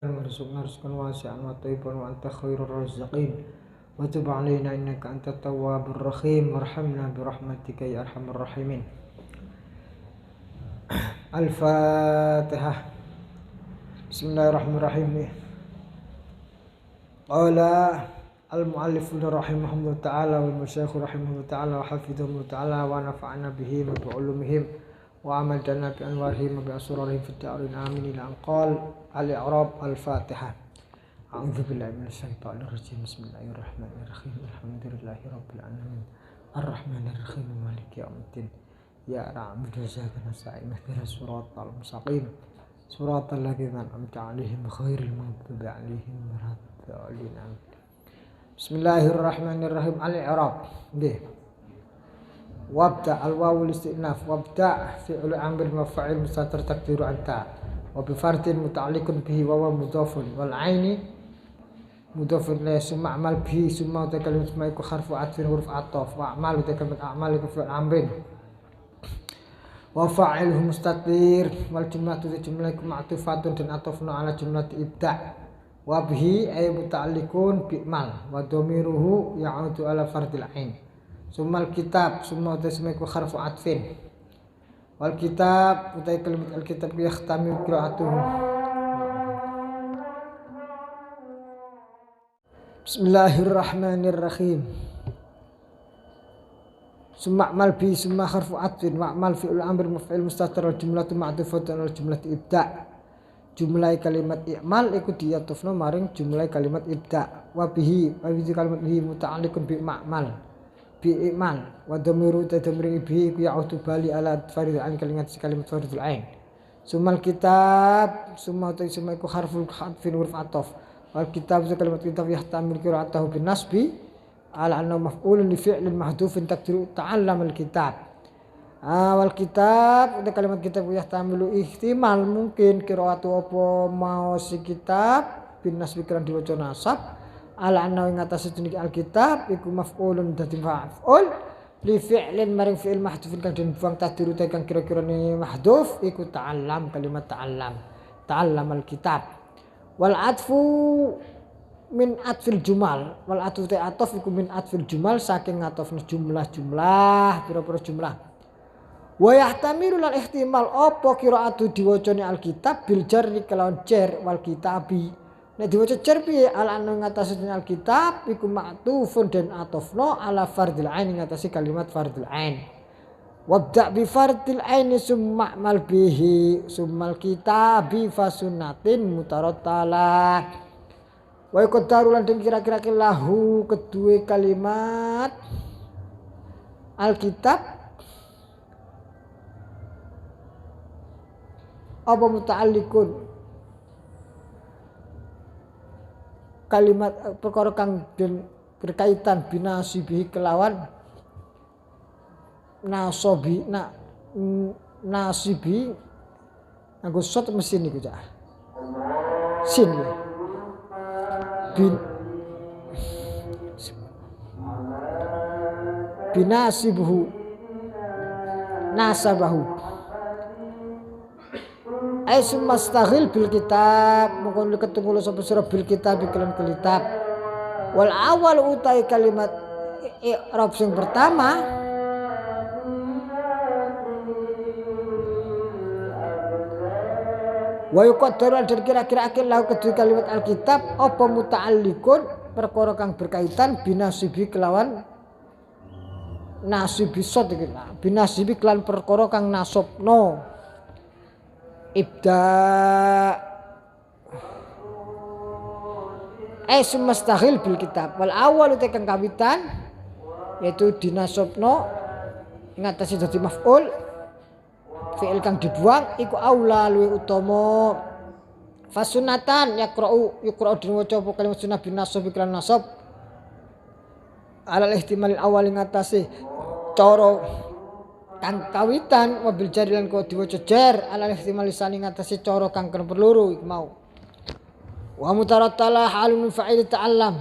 warzuqna rizqan wasi'an wa thayyiban wa anta khairur raziqin wa tub 'alaina innaka antat tawwabur rahim warhamna bi rahmatika ya arhamar rahimin. Al-Fatihah. Bismillahirrahmanirrahim. Qala al-mu'allif rahimahullah ta'ala wal masyayikh rahimahullah ta'ala wa hafidhahullah ta'ala wa nafa'ana bihi wa bi ulumihim wa amadana bi anwarihim wa bi asrarihim fid darin amin ila anqal al-i'rab al-Fatihah. A'udzu billahi minasy syaithanir rajim. Bismillahirrahmanirrahim. Alhamdulillahi rabbil alamin. Arrahmanir rahim maliki yaumiddin. Ya na'budu wa nasta'in ihdinas siratal mustaqim. Siratal ladzina an'amta 'alaihim ghairil maghdubi 'alaihim waladdallin. Bismillahirrahmanirrahim. Al-i'rab. Nggih. Wabda al-wawul istinaf. Wabda fi'il amr maf'ul mustatir taqdiru anta. Wa bi fardin muta'alliqun bihi wa huwa mudhafun wal 'aini mudhafun la summa amal bihi summa ta kalimat summa iku harfu atfin huruf ataf wa amal ta kalimat amal iku fi'il amrin wa fa'iluhu mustatir wal jumlatu jumlah iku ma'tufatun dan atafna ala jumlah ibda wa bihi ay muta'alliqun bi mal wa dhamiruhu ya'udu ala fardil 'ain summa kitab summa ta summa iku harfu atfin wal kitab utai kalimat al kitab yahtami qira'atuhu. Bismillahirrahmanirrahim. Summa mal bi summa harfu atfin wa mal fi'il amr maf'ul mustatir wal jumlatu ma'tufatun wal jumlatu ibda. Jumlah kalimat i'mal iku diatufna maring jumlah kalimat ibda wa bihi kalimat bihi muta'alliqun bi ma'mal bi i'mal wa dhamiru tadmiri bihi iku ya'udu bali ala faridul ain kalimat faridul ain. Sumal kitab summa iku harful hadfin huruf ataf wal kitab kalimat kitab yahtamil qira'atahu bin nasbi ala annahu maf'ulun li fi'lin mahdhufin taqdiru ta'allama al kitab. Wal kitab itu kalimat kitab yahtamilu ihtimal mungkin qira'atu apa mau si kitab bin nasbi kan diwaca nasab ala annahu ing atas jenis alkitab iku maf'ulun dadi maf'ul li fi'lin maring fi'il mahdhufin kang den buang taqdiru kang kira-kira ne mahdhuf iku ta'allam kalimat ta'allam alkitab wal atfu min atfil jumal wal atfu ta'atuf iku min atfil jumal saking ngatofna jumlah pira-pira jumlah wa yahtamilu lan ihtimal apa qira'atu diwacane alkitab bil jarri kelawan jar wal kitabi. Nek diwaca jar piye ala anu ngatasi alkitab iku ma'tufun dan atofno ala fardil ain ngatasi kalimat fardil ain. Wabda bi fardil ain summa mal bihi summal kitabi fasunnatin mutarattalah. Wa qadaru lan kira-kira lahu kedue kalimat alkitab apa muta'alliqun kalimat perkara kang den berkaitan binasibihi kelawan nasibi nganggo shot mesin iku cak sin ya binasibuhu nasabahu ai sumastaghil bil kitab mongkon ketemu sapa sira bil kitab iklan kitab wal awal utai kalimat i'rab sing pertama wa yuqaddaru dan kira-kira akil lahu kedua kalimat alkitab apa muta'alliqun perkara kang berkaitan binasibi kelawan nasibi sot iki binasibi kelan perkara kang nasabno ibda sumastaghil bil kitab wal awal utai kang kawitan yaitu dinasabno ngatasi dadi maf'ul fi'il kang dibuang iku aula luwih utama fasunatan yaqra'u diwaca apa kalimat sunah bin nasab iklan nasab alal ihtimal awal ngatasi cara kang kawitan mobil jar lan kok diwaca jar alal ihtimal lisani ngatasi cara kang perluru iku mau wa mutarattalah halun min fa'il ta'allam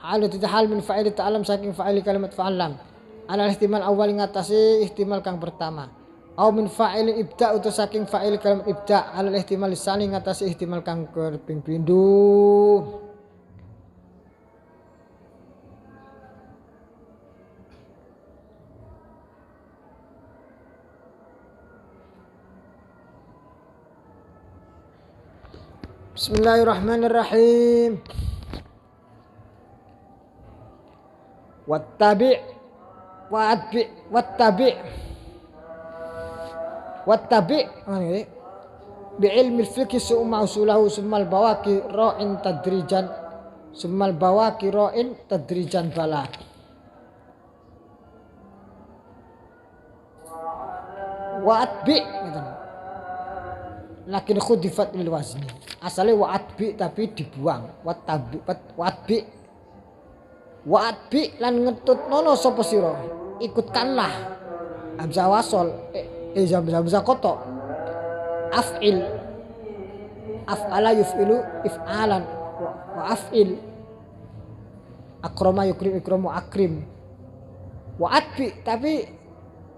hal min fa'il ta'allam saking fa'il kalimat fa'allam alal ihtimal awal ngatasi ihtimal kang pertama au min fa'il ibda utawa saking fa'il kalimat ibda alal ihtimal lisani ngatasi ihtimal kang kaping pindho. Bismillahirrahmanirrahim. Wattabi' ngene bi ilmi al-fiqh summa usulahu summa al-bawaqi ra'in tadrijan bala. Wa'atbi ngoten. Lakin khudifat lil wazni. Asale wa'atbi tapi dibuang. Wa'atbi lan ngetutnono sapa sira. Ikutkanlah hamzah wasol hamzah koto af'il af'ala yuf'ilu if'alan wa af'il akrama yukrim ikramu akrim. Wa'atbi tapi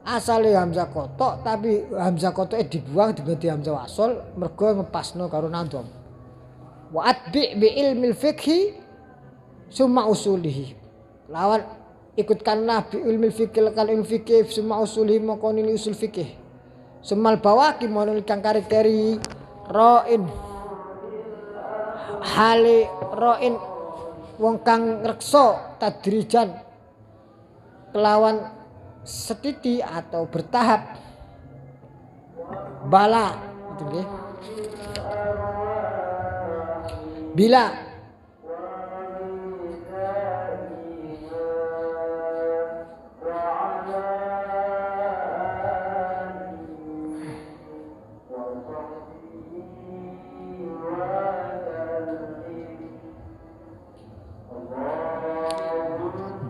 asale hamzah koto tapi hamzah kotoke dibuang diganti hamzah wasol mergo ngepasno karo nadhom. Wa'atbi bi ilmil fiqhi summa usulihi lawan ikutkanlah bi ilmil fiqhi kal ilmu fikih summa usulihi makonil usul fikih sumal bawaki monul kang karakteri ra'in hale ra'in wong kang reksa tadrijan kelawan setiti atau bertahap bala gitu nggih.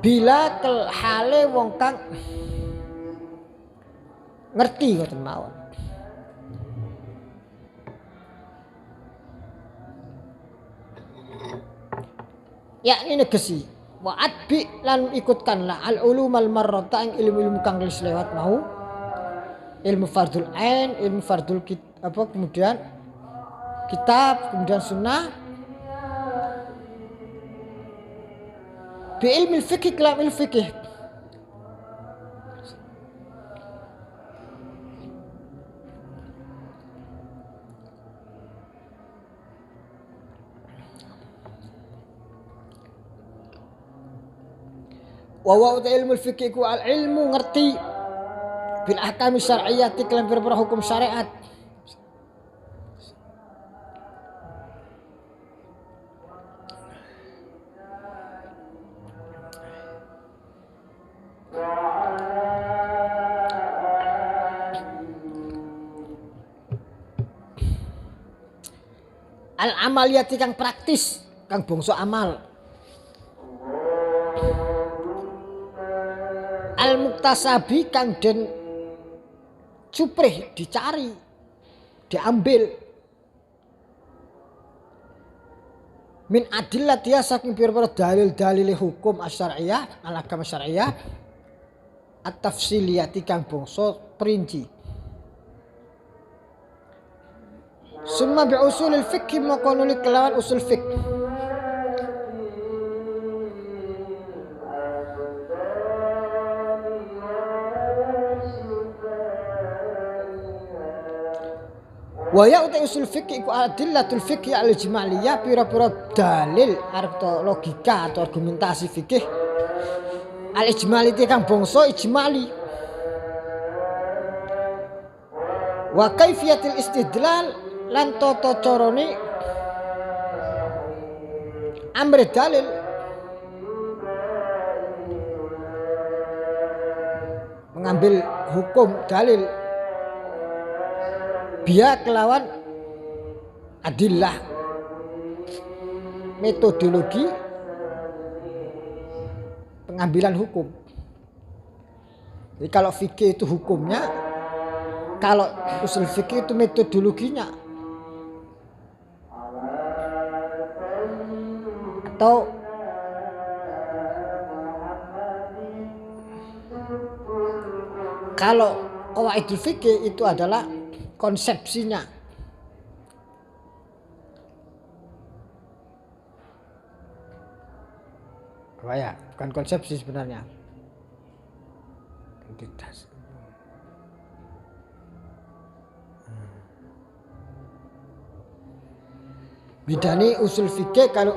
Bila kel hale wong kang ngerti ngoten mawon. Yakni negesi wa adbi lan ikutkanlah al ulumal marrata ing ilmu-ilmu kang wis lewat mau ilmu fardul ain ilmu fardul kemudian kitab kemudian sunnah bi ilmu fikih kelam ilmu fikih wa ilmu fikih ku al ilmu ngerti bil ahkam syar'iyyati kelam beberapa hukum syariat. Al amaliyati kang praktis kang bangsa amal. Al muktasabi kang den cuprih dicari diambil min adillatiha saking pira-pira dalil-dalil hukum asyariyah al-ahkam syar'iyah at-tafsiliyati kang bangsa perinci. Summa bi usulil fiqh maqanul kelawan usul fiqh. Wa ya usul fiqh iku adillatul fiqh al-ijmaliyah pira-pira dalil arep logika atau argumentasi fikih al-ijmali kang bangsa ijmali. Wa kaifiyatil istidlal lan tata carane amre dalil mengambil hukum dalil biya kelawan adillah metodologi pengambilan hukum. Jadi kalau fikih itu hukumnya, kalau usul fikih itu metodologinya. Atau kalau qawaidul fikih itu adalah konsepsinya. Apa ya? Bukan konsepsi sebenarnya. Entitas. Bedane usul fikih kalau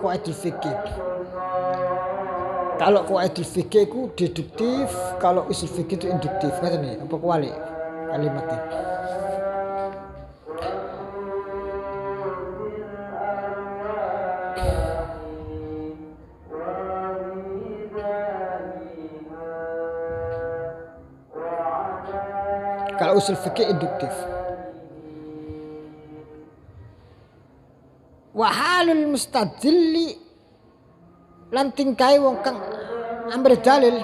qawaidul fikih. Kalau qawaidul fikih itu deduktif, kalau usul fikih itu induktif. Ngoten nih, apa kuali kalimatnya? Kalau usul fikih induktif. Wa halul mustadilli lan tingkai wong kang ambil dalil,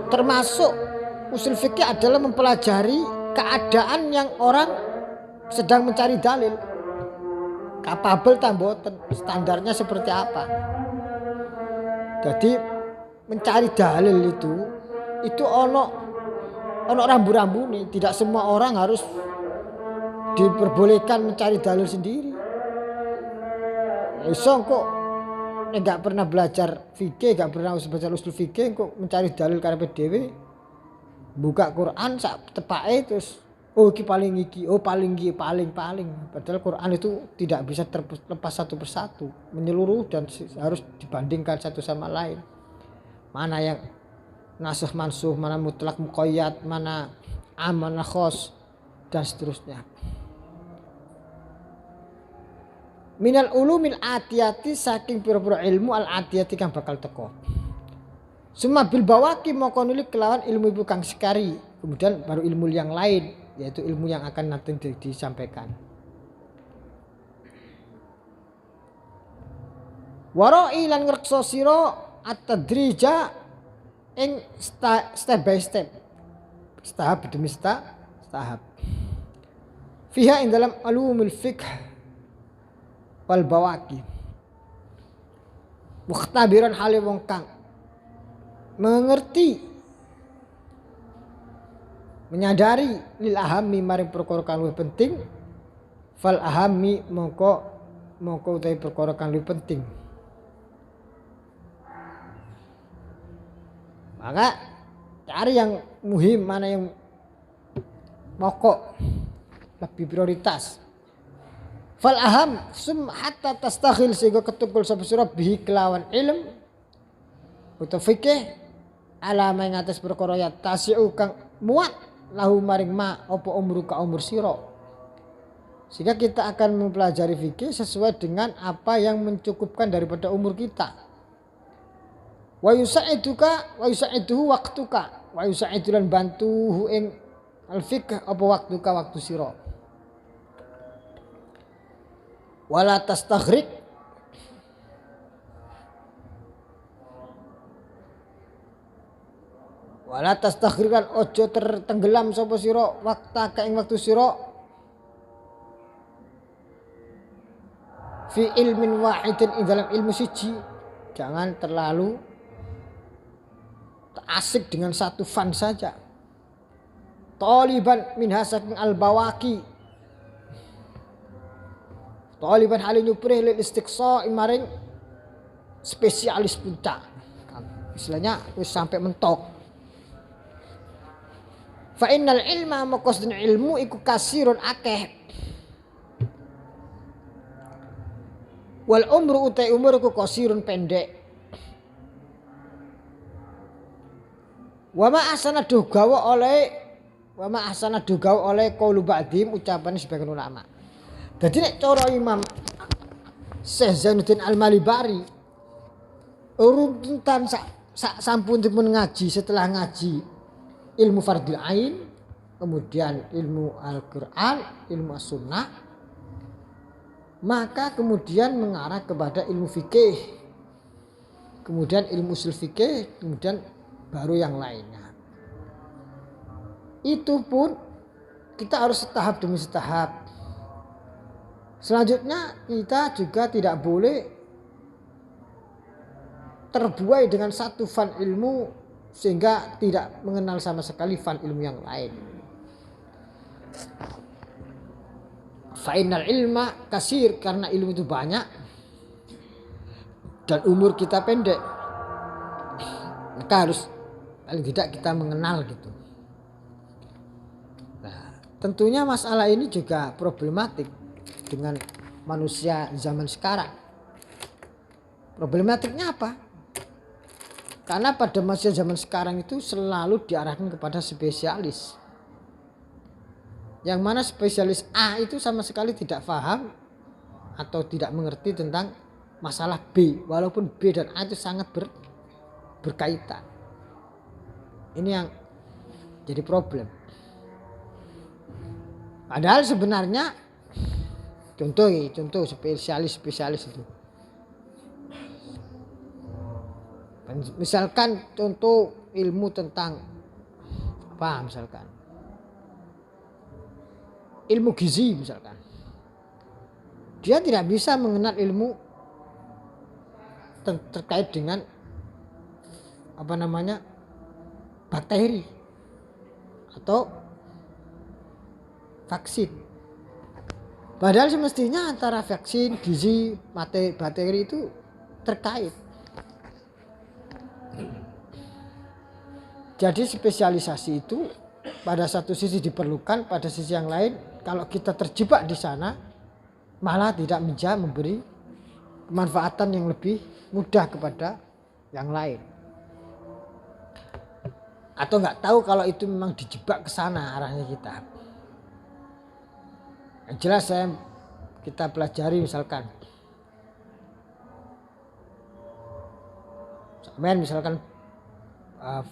termasuk usul fikih adalah mempelajari keadaan yang orang sedang mencari dalil, kapabel tamboten, standarnya seperti apa. Jadi mencari dalil itu ono rambu-rambu nih. Tidak semua orang harus diperbolehkan mencari dalil sendiri. Iso kok nggak pernah belajar fikih, nggak pernah belajar usul fikih kok mencari dalil karepe dhewe. Buka Quran sak tepake terus iki paling iki, paling iki, paling. Padahal Quran itu tidak bisa terlepas satu persatu, menyeluruh dan harus dibandingkan satu sama lain. Mana yang nasakh mansuh, mana mutlak muqayyad, mana am, mana khos dan seterusnya. Minal ulumil atiyati saking pira-pira ilmu al atiyati kang bakal teko. Summa bil bawaki moko nuli kelawan ilmu ibu kang sekari, kemudian baru ilmu yang lain yaitu ilmu yang akan nanti disampaikan. Wara'i lan ngrekso sira at-tadrija ing step by step, tahap demi tahap. Fiha ing dalam ulumul fiqh wal bawaki. Mukhtabiran hale wong kang mengerti, menyadari lil ahami maring perkara kang luwih penting, fal ahami mongko utawi perkara kang luwih penting. Maka cari yang muhim, mana yang pokok, lebih prioritas. Fal aham sum hatta tastakhil sehingga ketukul sapa sira bihi kelawan ilm utawa fikih alama ing atas perkara ya tasiu kang muat lahu maring ma apa umur ka umur sira. Sehingga kita akan mempelajari fikih sesuai dengan apa yang mencukupkan daripada umur kita. Wa yusaiduka wa yusaiduhu waqtuka wa yusaidulan bantuhu ing al fiqh apa waktuka waktu sira. Wala tastaghrik kan ojo tertenggelam sapa sira wakta ka ing waktu sira fi ilmin wahidin ing dalam ilmu siji. Jangan terlalu asik dengan satu fan saja. Taliban min hasakin al-bawaki, taliban halin nyuprih lil istiqsa maring spesialis puncak. Istilahnya wis sampai mentok. Fa innal ilma maqsadun ilmu iku kasirun akeh. Wal umru utai umur iku kasirun pendek. Wa ma ahsana dugawa oleh qaulu ba'dim ucapan sebagian ulama. Jadi nek cara Imam Syekh Zainuddin Al-Malibari urutan sampun dipun ngaji, setelah ngaji ilmu fardil ain, kemudian ilmu Al-Qur'an, ilmu As-Sunnah, maka kemudian mengarah kepada ilmu fikih, kemudian ilmu usul fikih, kemudian baru yang lainnya. Itu pun kita harus setahap demi setahap. Selanjutnya kita juga tidak boleh terbuai dengan satu fan ilmu sehingga tidak mengenal sama sekali fan ilmu yang lain. Fainal ilma kasir, karena ilmu itu banyak dan umur kita pendek, maka harus paling tidak kita mengenal gitu. Nah, tentunya masalah ini juga problematik dengan manusia zaman sekarang. Problematiknya apa? Karena pada manusia zaman sekarang itu selalu diarahkan kepada spesialis. Yang mana spesialis A itu sama sekali tidak paham atau tidak mengerti tentang masalah B. Walaupun B dan A itu sangat berkaitan. Ini yang jadi problem. Padahal sebenarnya contoh spesialis itu. Misalkan contoh ilmu tentang apa, misalkan ilmu gizi misalkan, dia tidak bisa mengenal ilmu terkait dengan apa namanya bakteri atau vaksin. Padahal semestinya antara vaksin, gizi, bakteri itu terkait. Jadi spesialisasi itu pada satu sisi diperlukan, pada sisi yang lain kalau kita terjebak di sana malah tidak bisa memberi kemanfaatan yang lebih mudah kepada yang lain. Atau nggak tahu kalau itu memang dijebak ke sana arahnya kita. Yang jelas kita pelajari misalkan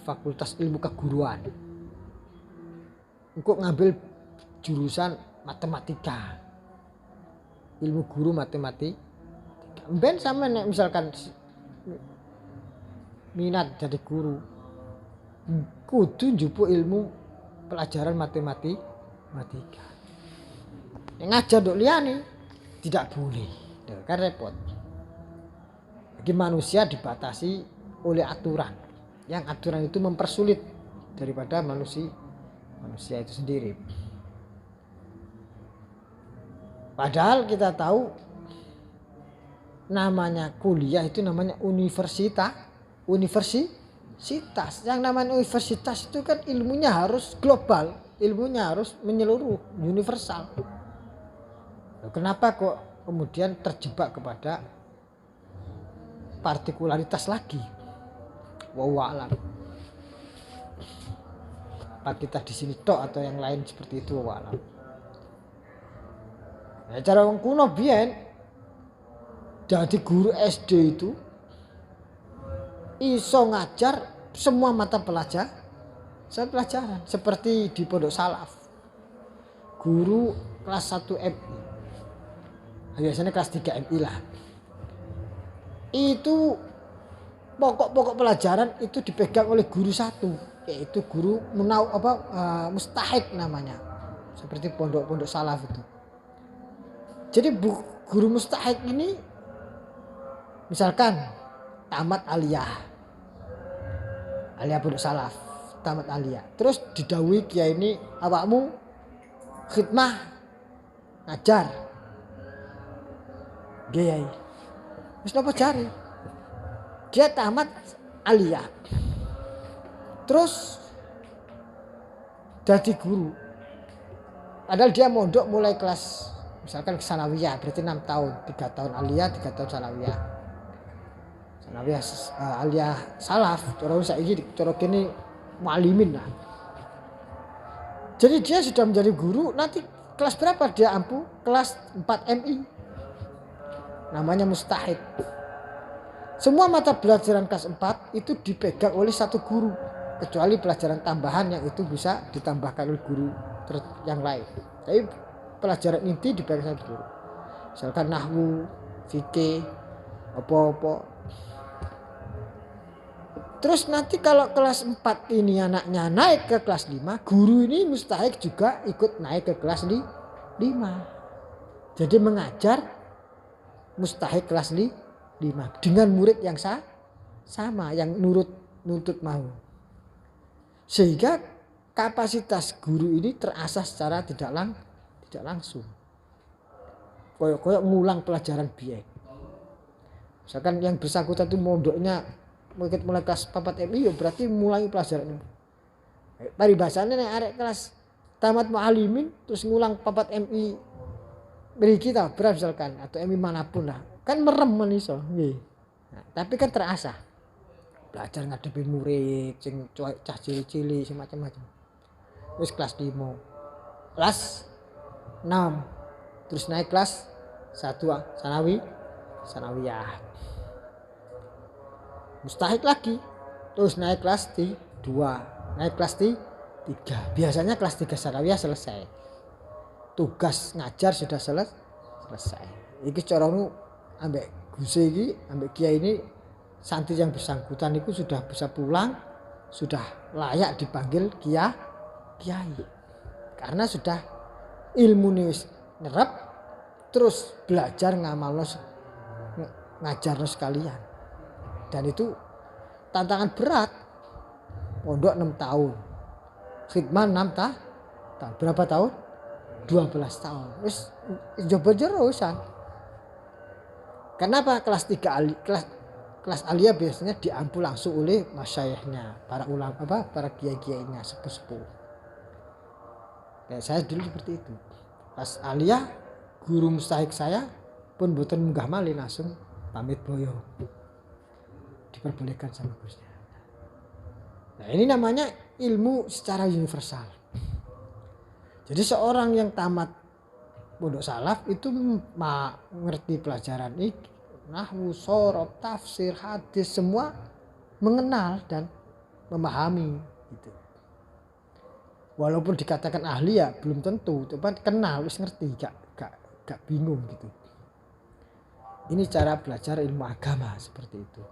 fakultas ilmu keguruan, engkau ngambil jurusan matematika, ilmu guru matematika. Ben sama misalkan minat jadi guru, kudu njupuk ilmu pelajaran matematika. Yang ngajar dok liyane tidak boleh, kan repot. Bagi manusia dibatasi oleh aturan, yang aturan itu mempersulit daripada manusia itu sendiri. Padahal kita tahu namanya kuliah itu namanya universitas. Yang namanya universitas itu kan ilmunya harus global, ilmunya harus menyeluruh, universal. Kenapa kok kemudian terjebak kepada partikularitas lagi? Wallahu a'lam. Apa kita di sini tok atau yang lain seperti itu, wallahu a'lam. Nah, cara wong kuno biyen jadi guru SD itu iso ngajar semua mata pelajaran seperti di pondok salaf. Guru kelas 1 MI. Biasanya kelas 3 MI lah. Itu pokok-pokok pelajaran itu dipegang oleh guru satu, yaitu guru mustahik namanya, seperti pondok-pondok salaf itu. Jadi guru mustahik ini misalkan tamat aliyah pondok salaf, tamat aliyah, terus didhawuhi kiai ini, awakmu khidmah ngajar kiai, wis napa jare dia tamat aliyah terus jadi guru, padahal dia mondok mulai kelas misalkan sanawiyah, berarti 6 tahun, 3 tahun aliyah, 3 tahun sanawiyah aliyah salaf, cara saiki cara kene muallimin lah. Jadi dia sudah menjadi guru, nanti kelas berapa dia ampuh? Kelas 4 MI, namanya mustahid. Semua mata pelajaran kelas 4 itu dipegang oleh satu guru, kecuali pelajaran tambahan yang itu bisa ditambahkan oleh guru yang lain. Tapi pelajaran inti dipegang satu guru. Misalkan nahwu, fikih, apa-apa. Terus nanti kalau kelas 4 ini anaknya naik ke kelas 5, guru ini mustahik juga ikut naik ke kelas 5. Jadi mengajar mustahik kelas 5 dengan murid yang sama, yang nuntut mau. Sehingga kapasitas guru ini terasah secara tidak langsung. Koyok ngulang pelajaran biyen. Misalkan yang bersangkutan itu mondoknya mulai kelas 4 MI ya berarti mulai pelajaran ini. Paribasannya nek arek kelas tamat mualimin terus ngulang 4 MI beri kita misalkan atau MI manapun lah. Kan merem men iso nggih. Nah, tapi kan terasah. Belajar ngadepi murid sing cah cilik-cilik sing macam-macam. Wis kelas 5. Kelas 6. Terus naik kelas 1 sanawiyah. Mustahik lagi. Terus naik kelas 2, naik kelas 3. Biasanya kelas 3 sanawiyah selesai. Tugas ngajar sudah selesai. Iki carane ambek guse iki, ambek kiai ini santri yang bersangkutan itu sudah bisa pulang, sudah layak dipanggil kiai. Karena sudah ilmu wis nyerap, terus belajar ngamalno ngajarno sekalian. Dan itu tantangan berat. Pondok 6 tahun. Khidmah 6 tahun. Berapa tahun? 12 tahun. Terus coba jerusan. Kenapa kelas 3 kelas aliyah biasanya diampu langsung oleh masyayikhnya, para ulama para kiai-kiainya, sepuh-sepuh. Kayak saya dulu seperti itu. Kelas aliyah guru mustahik saya pun boten munggah malih langsung pamit boyo. Diperbolehkan sama gusnya. Nah, ini namanya ilmu secara universal. Jadi seorang yang tamat pondok salaf itu mengerti pelajaran ini, nahwu, shorof, tafsir, hadis, semua mengenal dan memahami gitu. Walaupun dikatakan ahli ya belum tentu, coba kenal wis ngerti, gak bingung gitu. Ini cara belajar ilmu agama seperti itu.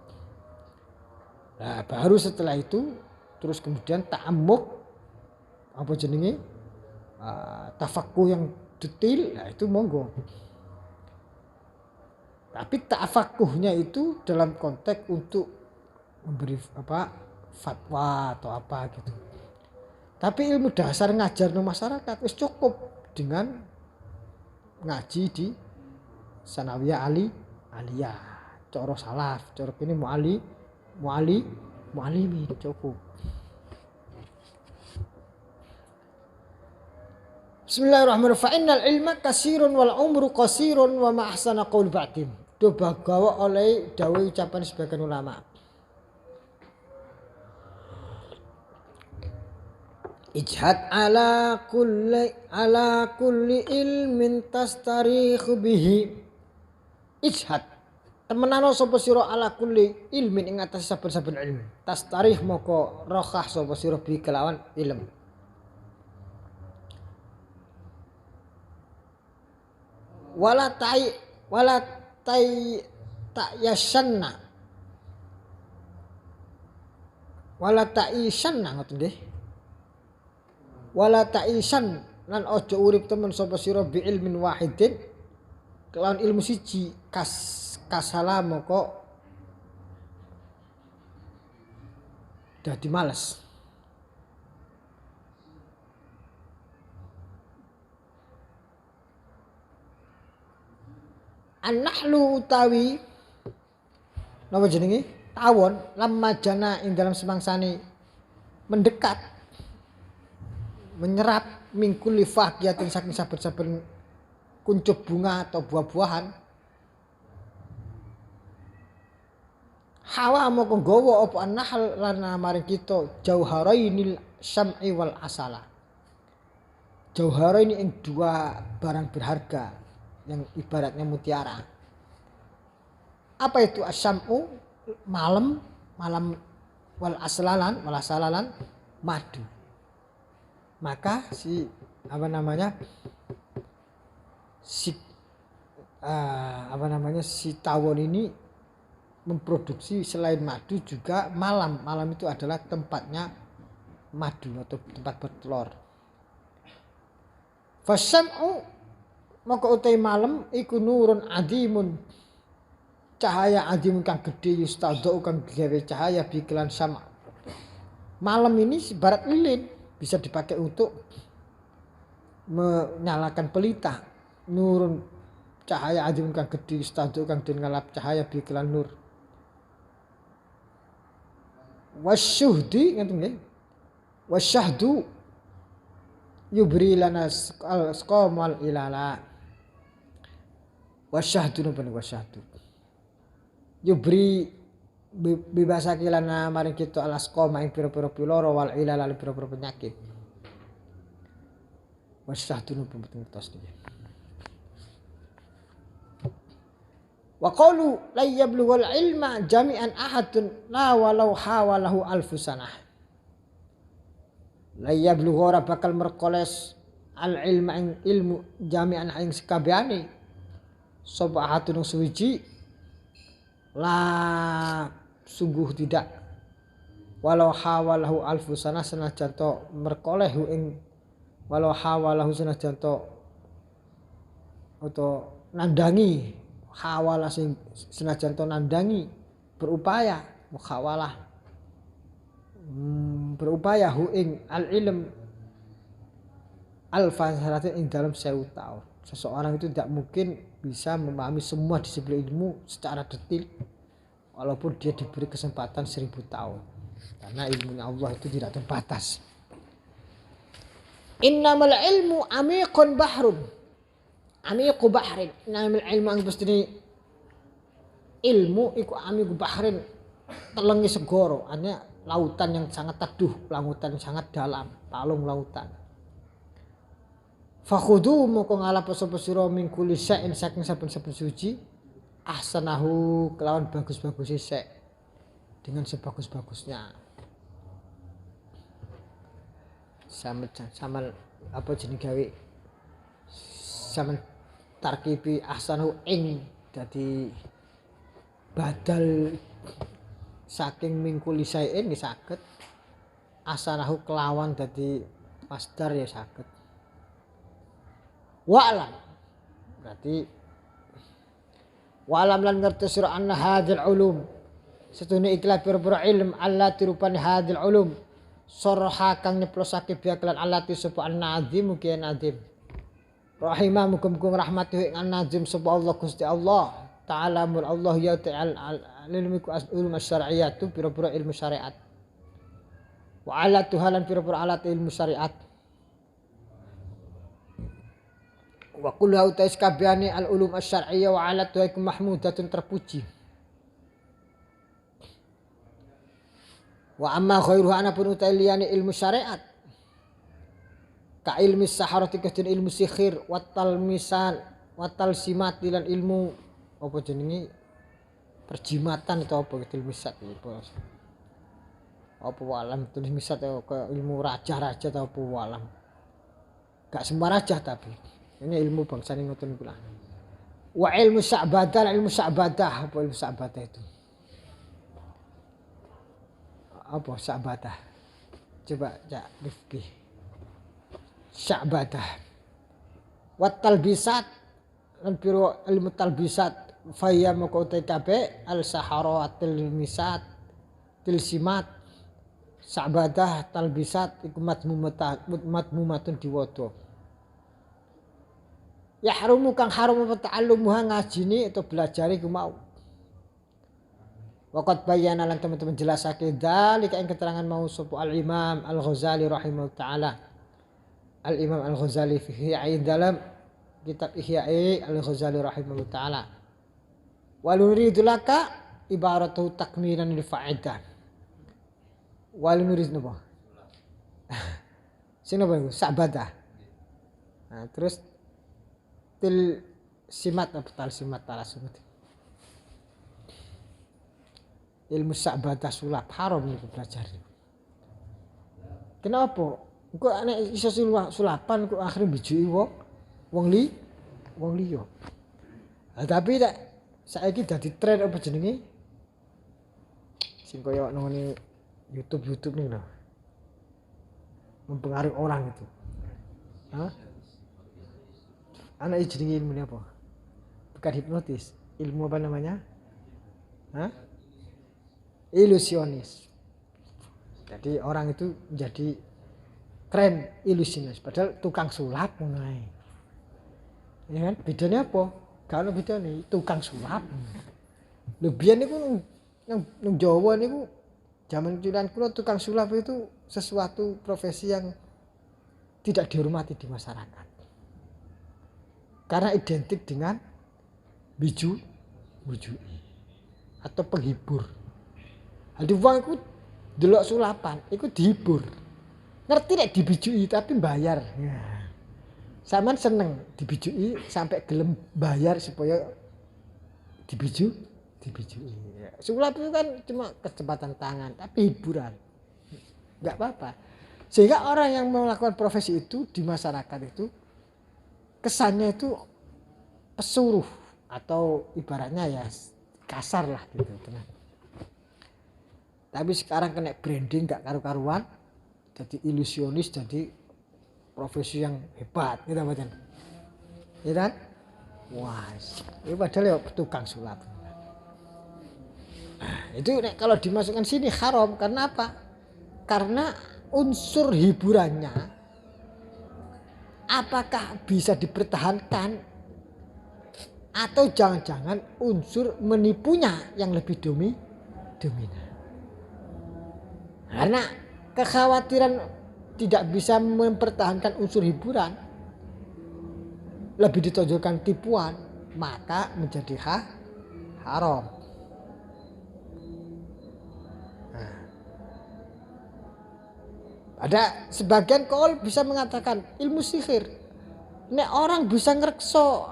Nah, baru setelah itu terus kemudian ta'ammuk apa jenenge? Tafaqquh yang detail, nah itu monggo. Tapi tafaqquhnya itu dalam konteks untuk memberi fatwa atau apa gitu. Tapi ilmu dasar ngajar no masyarakat wis cukup dengan ngaji di sanawiyah aliyah, cara salaf, cara kene mualimi cukup. Bismillahirrahmanirrahim. Fa innal ilma kasirun wal umru qasirun wa ma ahsana qaul ba'din. Do bagawa oleh dawuh ucapan sebagian ulama. Ijhad ala kulli ilmin tastarikhu bihi. Ijhad temenano sapa sira ala kulli ilmin ing atas saben-saben ilmu. Tastarikh moko rokhah sapa sira bi kelawan ilmu. Wala ta'isyanna ngoten nggih. Wala ta'isan lan aja urip temen sapa sira bi ilmin wahidin kelawan ilmu siji kasala moko dadi males. An-nahlu utawi napa jenenge? Tawon lamma jana ing dalam semangsane mendekat menyerap mingkul faqiyatin saking saben-saben kuncup bunga atau buah-buahan. Hawa moko nggawa apa an-nahl lan maring kita jauharainil syam'i wal asala. Jauharain ing dua barang berharga yang ibaratnya mutiara. Apa itu asyam'u? Malam wal asalalan madu. Maka si tawon ini memproduksi selain madu juga malam. Malam itu adalah tempatnya madu atau tempat bertelur. Fasyam'u maka utai malam iku nurun adimun, cahaya adimun kang gede yustadau kang gawe cahaya biklan sama Malam ini ibarat lilin, bisa dipakai untuk menyalakan pelita. Nurun cahaya adim kang gedhe stadu kang den ngalap cahaya biklan nur. Wasyuhdi ngeten nggih. Wasyahdu yubri lana asqamal ilala. Wasyahdu napa wasyahdu. Yubri bebasake lana maring kita alasqama ing pira-pira piloro wal ilala pira-pira penyakit. Wasyahdu napa mboten ngertos niki. Wa qalu la yablughul ilma jami'an ahadun la walau hawalahu alfu sanah. La yablughu ora bakal merkoles al ilma ing ilmu jami'an ing sekabehane sapa ahadun suwiji la sungguh tidak walau hawalahu alfu sanah senajan to merkoleh ing walau hawalahu senajan to atau nandangi hawalah sing senajan to nandangi berupaya mukhawalah berupaya hu ing al ilm alfan sanatin ing dalam 1000 tahun. Seseorang itu tidak mungkin bisa memahami semua disiplin ilmu secara detail walaupun dia diberi kesempatan 1000 tahun. Karena ilmunya Allah itu tidak terbatas. Innamal ilmu amiqun bahrun. Amiqu bahrin. Innamal ilmu ang pasti ilmu iku amiqu bahrin. Telengi segoro. Artinya lautan yang sangat teduh, lautan yang sangat dalam, palung lautan. Fakhudu moko ngalap sapa sira min kulli syai'in saking saben-saben suci ahsanahu kelawan bagus-bagus sik dengan sebagus-bagusnya. Sama apa jeneng gawe sama tarkibi ahsanahu ing dadi badal saking min kulli syai'in ya saged ahsanahu kelawan dadi masdar ya saged. Wa'lam berarti wa'lam lan ngerti sira anna hadzal ulum setune ikhlas pira-pira ilm allati rupane hadzal ulum sarha kang nyeplosake biaklan allati sapa an-nazim mugi nazim rahimah muga-muga rahmatuhu ing an-nazim sapa Allah Gusti Allah ta'ala mul Allah ya ta'ala ilmu ulum syar'iyyah tu pira-pira ilmu syariat wa ala tuhalan pira-pira alat ilmu syariat wa kullu utais kabehane al ulum asy-syar'iyyah wa ala tuaikum mahmudatun terpuji wa amma khairuha anapun utai liyane ilmu syariat ka ilmi saharati kadene ilmu sihir wa talmisan wa talsimat lan ilmu apa jenenge perjimatan atau apa tilmisat apa walam tilmisat atau ilmu raja-raja atau apa walam gak semua raja tapi ini ilmu bangsa ini ngoten kula. Wa ilmu sya'badah, ilmu sya'badah, apa ilmu sya'badah itu? Apa sya'badah? Coba Cak Rifki. Sya'badah. Wa talbisat lan piro ilmu talbisat faya moko TKB al saharat tilmisat tilsimat sya'badah talbisat iku matmumatun diwodo. Ya harumu kang harum apa ta'allumuha ngajini atau belajari ku mau. Waqat bayana lan teman-teman jelasake dzalika ing keterangan mau sapa al-Imam Al-Ghazali rahimahullah taala. Al-Imam Al-Ghazali fi Ihya dalam kitab Ihya Al-Ghazali rahimahullah taala. Wal nuridu laka ibaratu takmilan lil fa'idah. Wal nurid napa? Sing napa iku? Sa'badah. Nah, terus til simat apa tal simat talasumut ilmu sa'badah sulap haram niku belajar. Kenapa? Kok nek iso sulapan kok akhire bijuki wong liya. Tapi nek saiki dadi tren apa jenenge? Sing koyo nang YouTube nih lho. Mempengaruhi orang itu. Hah? Anak jenenge ilmu apa? Bukan hipnotis, ilmu apa namanya? Hah? Ilusionis. Jadi orang itu menjadi keren ilusionis padahal tukang sulap mulai. Ya kan bedanya apa? Kalau bedanya tukang sulap. Lebihan niku nang Jawa niku zaman cilik kula tukang sulap itu sesuatu profesi yang tidak dihormati di masyarakat. Karena identik dengan bujui atau penghibur. Jadi wong iku delok sulapan iku dihibur. Ngerti nek dibijui tapi bayar. Ya. Saman seneng dibijui sampai gelem bayar supaya dibijui. Ya. Sulap itu kan cuma kecepatan tangan tapi hiburan. Enggak apa-apa. Sehingga orang yang melakukan profesi itu di masyarakat itu kesannya itu pesuruh atau ibaratnya ya kasar lah gitu. Tapi sekarang kena branding gak karu-karuan, jadi ilusionis, jadi profesi yang hebat gitu macam. Ya kan? Wah, ini padahal ya tukang sulap. Nah, itu kalau dimasukkan sini haram karena apa? Karena unsur hiburannya apakah bisa dipertahankan atau jangan-jangan unsur menipunya yang lebih dominan. Karena kekhawatiran tidak bisa mempertahankan unsur hiburan lebih ditonjolkan tipuan maka menjadi haram. Ada sebagian kaul bisa mengatakan ilmu sihir. Nek orang bisa ngrekso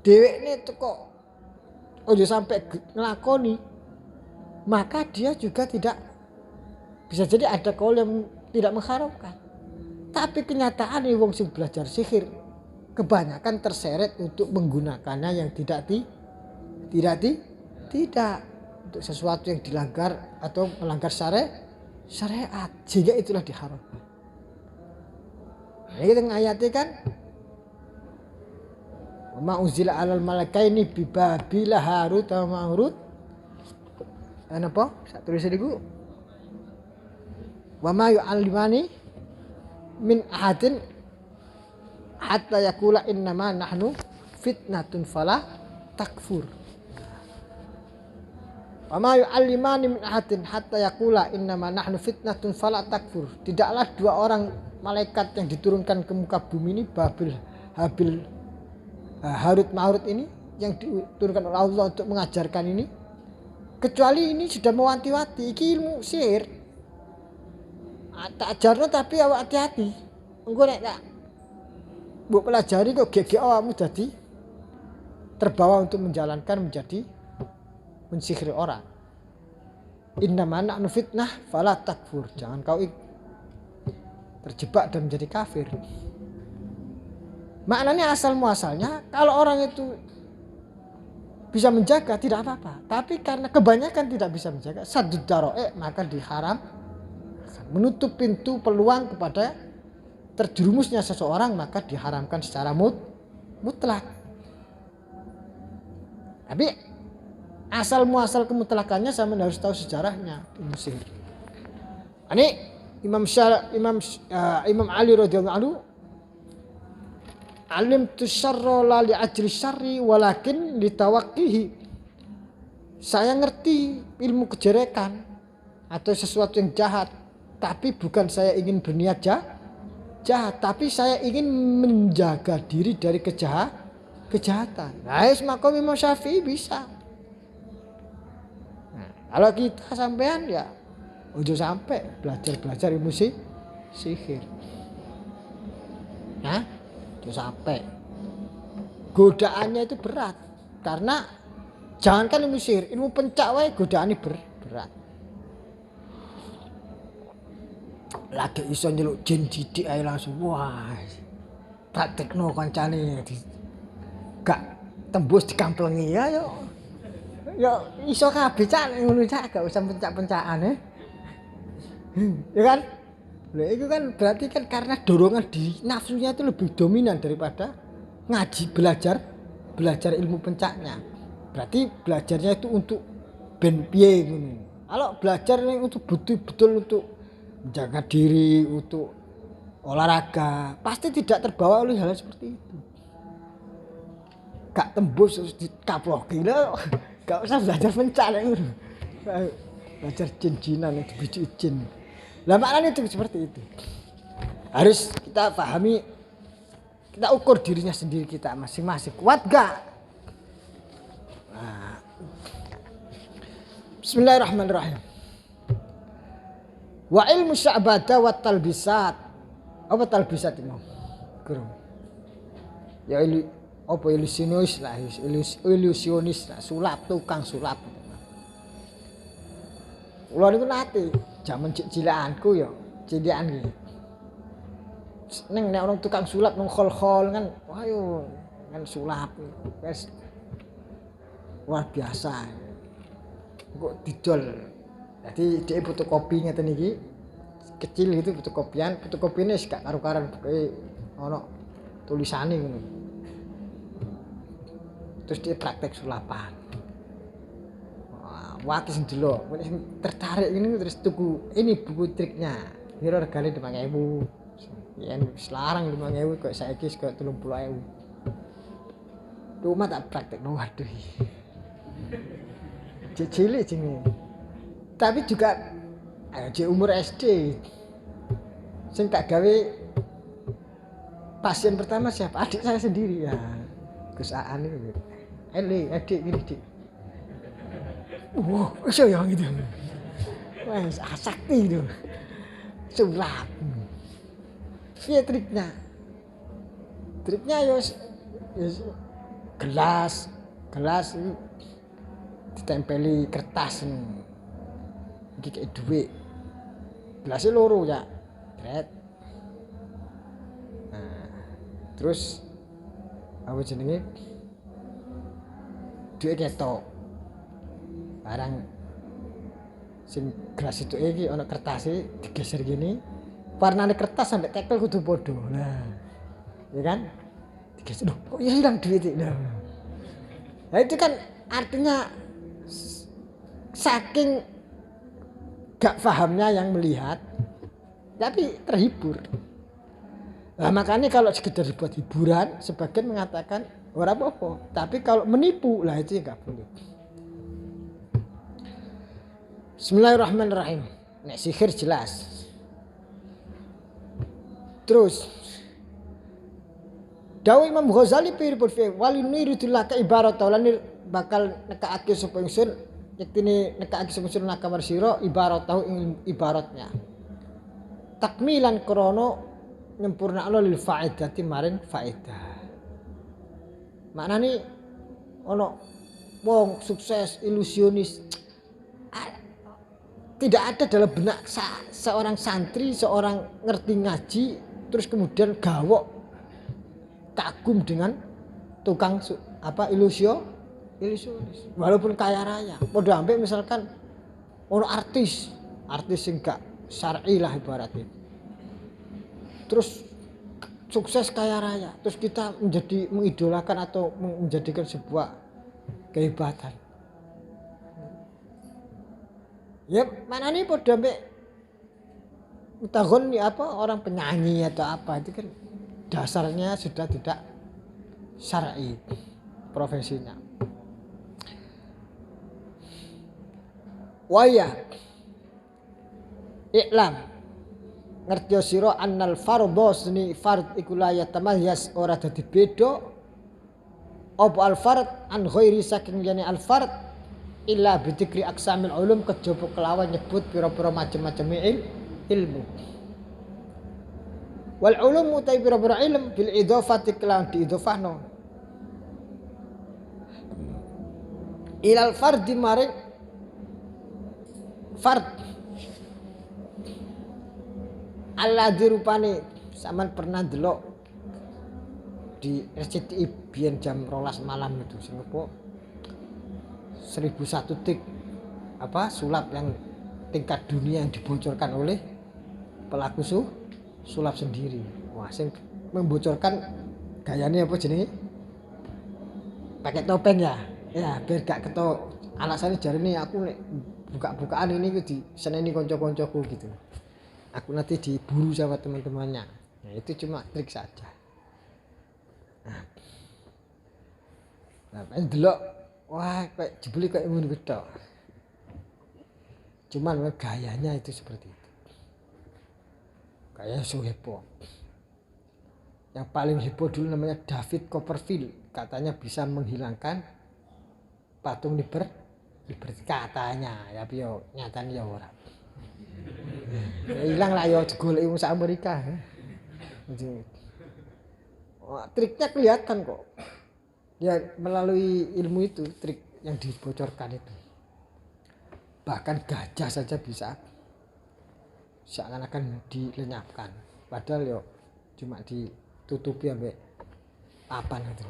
dhewekne teko ojo sampai nglakoni, maka dia juga tidak bisa jadi ada kaul yang tidak mengharamkan. Tapi kenyataan wong sing belajar sihir kebanyakan terseret untuk menggunakannya yang tidak untuk sesuatu yang dilanggar atau melanggar syariat sehingga itulah diharamkan. Ini kita ngayati kan ma uzila alal malakaini bi babila harut wa marut. Apa? Sak tulis niku. Wa ma yu'allimani min ahadin hatta yaqula innama nahnu fitnatun fala takfur. Wa ma yu'allimani min ahadin hatta yaqula innama nahnu fitnatun fala takfur. Tidaklah dua orang malaikat yang diturunkan ke muka bumi ini Babil Habil Harut Marut ini yang diturunkan oleh Allah untuk mengajarkan ini kecuali ini sudah mewanti-wanti iki ilmu sihir. Tak ajarno tapi awak hati-hati. Engko nek tak mbok pelajari kok gegek awakmu dadi terbawa untuk menjalankan menjadi mensihir orang. Innama nahnu fitnah fala takfur. Jangan kau terjebak dan menjadi kafir. Maknanya asal muasalnya kalau orang itu bisa menjaga tidak apa-apa. Tapi karena kebanyakan tidak bisa menjaga saddud daroe maka diharam menutup pintu peluang kepada terjerumusnya seseorang maka diharamkan secara mutlak. Tapi asal muasal kemutlakannya sama harus tahu sejarahnya ilmu sihir. Ini Imam Ali radhiyallahu anhu alim tusyarra la li ajli syarri walakin litawaqqihi. Saya ngerti ilmu kejelekan atau sesuatu yang jahat tapi bukan saya ingin berniat jahat tapi saya ingin menjaga diri dari kejahatan. Nah, makom Imam Syafi'i bisa. Nah, kalau kita sampean ya ojo sampai belajar ilmu sihir. Nah, ojo sampai. Godaannya itu berat karena jangankan ilmu sihir, ilmu pencak wae godaane berat. Lagi iso nyeluk jin didik ae langsung wah. Praktekno kancane gak tembus dikamplengi ya yo. Ya iso kabeh cak ngono cak gak usah pencak-pencakan ya kan? Lha itu kan berarti kan karena dorongan di nafsunya itu lebih dominan daripada ngaji belajar ilmu pencaknya. Berarti belajarnya itu untuk ben piye ngono. Kalau belajar ini untuk betul untuk menjaga diri, untuk olahraga, pasti tidak terbawa oleh hal seperti itu. Gak tembus terus dikaploki lho. Gak usah belajar mencan ngono. Belajar jin-jinan itu biji jin. Lah maknanya itu seperti itu. Harus kita pahami, kita ukur dirinya sendiri kita masing-masing. Kuat gak? Nah. Bismillahirrahmanirrahim. Wa ilmu sya'bada wa talbisat. Apa talbisat itu? Guru. Ya apa ilusionis lah, ilusionis lah, sulap, tukang sulap. Kula niku nate jaman cilakanku ya, cilikan iki. Ning nek orang tukang sulap nang khol-khol kan, wah yo kan sulap wis luar biasa. Kok didol. Jadi dia fotokopi ngeten iki. Kecil gitu fotokopine wis gak karu-karan pokoke ana tulisane ngono. Terus dia praktek sulapan. Wah sing delok, sing tertarik ini terus tuku ini buku triknya. Kira regane 5.000. Yen wis larang 5.000 kok saiki wis kok 30.000. Cuma tak praktekno waduh. Cilik jenenge. Tapi juga di umur SD. Sing tak gawe pasien pertama siapa? Adik saya sendiri ya. Gus Aan itu. Adik gini, Dik. Iso ya gitu. Wes sakti itu. Sulap. Piye triknya? Triknya yo gelas ditempeli kertas iki kayak duit. Gelasnya loro ya. Dret. Nah, terus apa jenenge? Duit ketok. Barang sing gelas itu iki ana kertasnya digeser gini. Warnane kertas sampai tekel kudu padha. Nah. Ya kan? Digeser. Loh, kok hilang duit iki? Nah. Nah, itu kan artinya saking gak pahamnya yang melihat tapi terhibur. Nah, makanya kalau sekedar dibuat hiburan sebagian mengatakan ora apa-apa, tapi kalau menipu lah itu enggak boleh. Bismillahirrahmanirrahim. Nek sihir jelas. Terus Dawu Imam Ghazali piripun fi walinuridulah ka ibarat lan bakal nekake sapa ingsun yektine nekake sapa ingsun nakamar sira ibarat tahu ing ibaratnya. Takmilan krana nyempurnakno lil faedati maring faedah. Maknane ana wong sukses ilusionis tidak ada dalam benak seorang santri, seorang ngerti ngaji terus kemudian gawok kagum dengan tukang ilusionis walaupun kaya raya. Padha ambek misalkan ono artis sing gak syar'i lah ibaratnya. Terus sukses kaya raya, terus kita mengidolakan atau menjadikan sebuah kehebatan. Ya, mana nih padha ambek mutaghonni orang penyanyi atau apa itu kan dasarnya sudah tidak syar'i profesinya. Waya iklam ngerti sira annal fardhu seni fard iku la yatamayyaz ora dadi beda apa al fard an ghairi saking liyane al fard illa bi dzikri aqsamil ulum kejaba kelawan nyebut pira-pira macam-macam ilmu. Wal ulum utai pira-pira ilm bil idhofati kelawan diidhofahno ilal fardi maring fard Allah dirupane sampean pernah delok di RCTI biyen jam 12 malam itu sing apa 1001 tik sulap yang tingkat dunia yang dibocorkan oleh pelaku sulap sendiri. Wah, sing membocorkan gayane apa jenenge? Pakai topeng ya. Ya, biar gak ketok. Alasannya jarine aku nek buka-bukaan ini di seneni konco-koncoku gitu. Aku nanti diburu sama teman-temannya. Nah, itu cuma trik saja. Nah, delok wah kayak jebule kayak ngono gitu. Cuman gayanya itu seperti itu. Kayak so heboh. Yang paling heboh dulu namanya David Copperfield, katanya bisa menghilangkan patung Liberty katanya, ya piyo nyatane ya ora. Hilang lah ya digoleki wong sak Amerika. Wah, triknya kelihatan kok. Ya melalui ilmu itu, trik yang dibocorkan itu. Bahkan gajah saja bisa seakan-akan dilenyapkan. Padahal yo cuma ditutupi sampai papan gitu.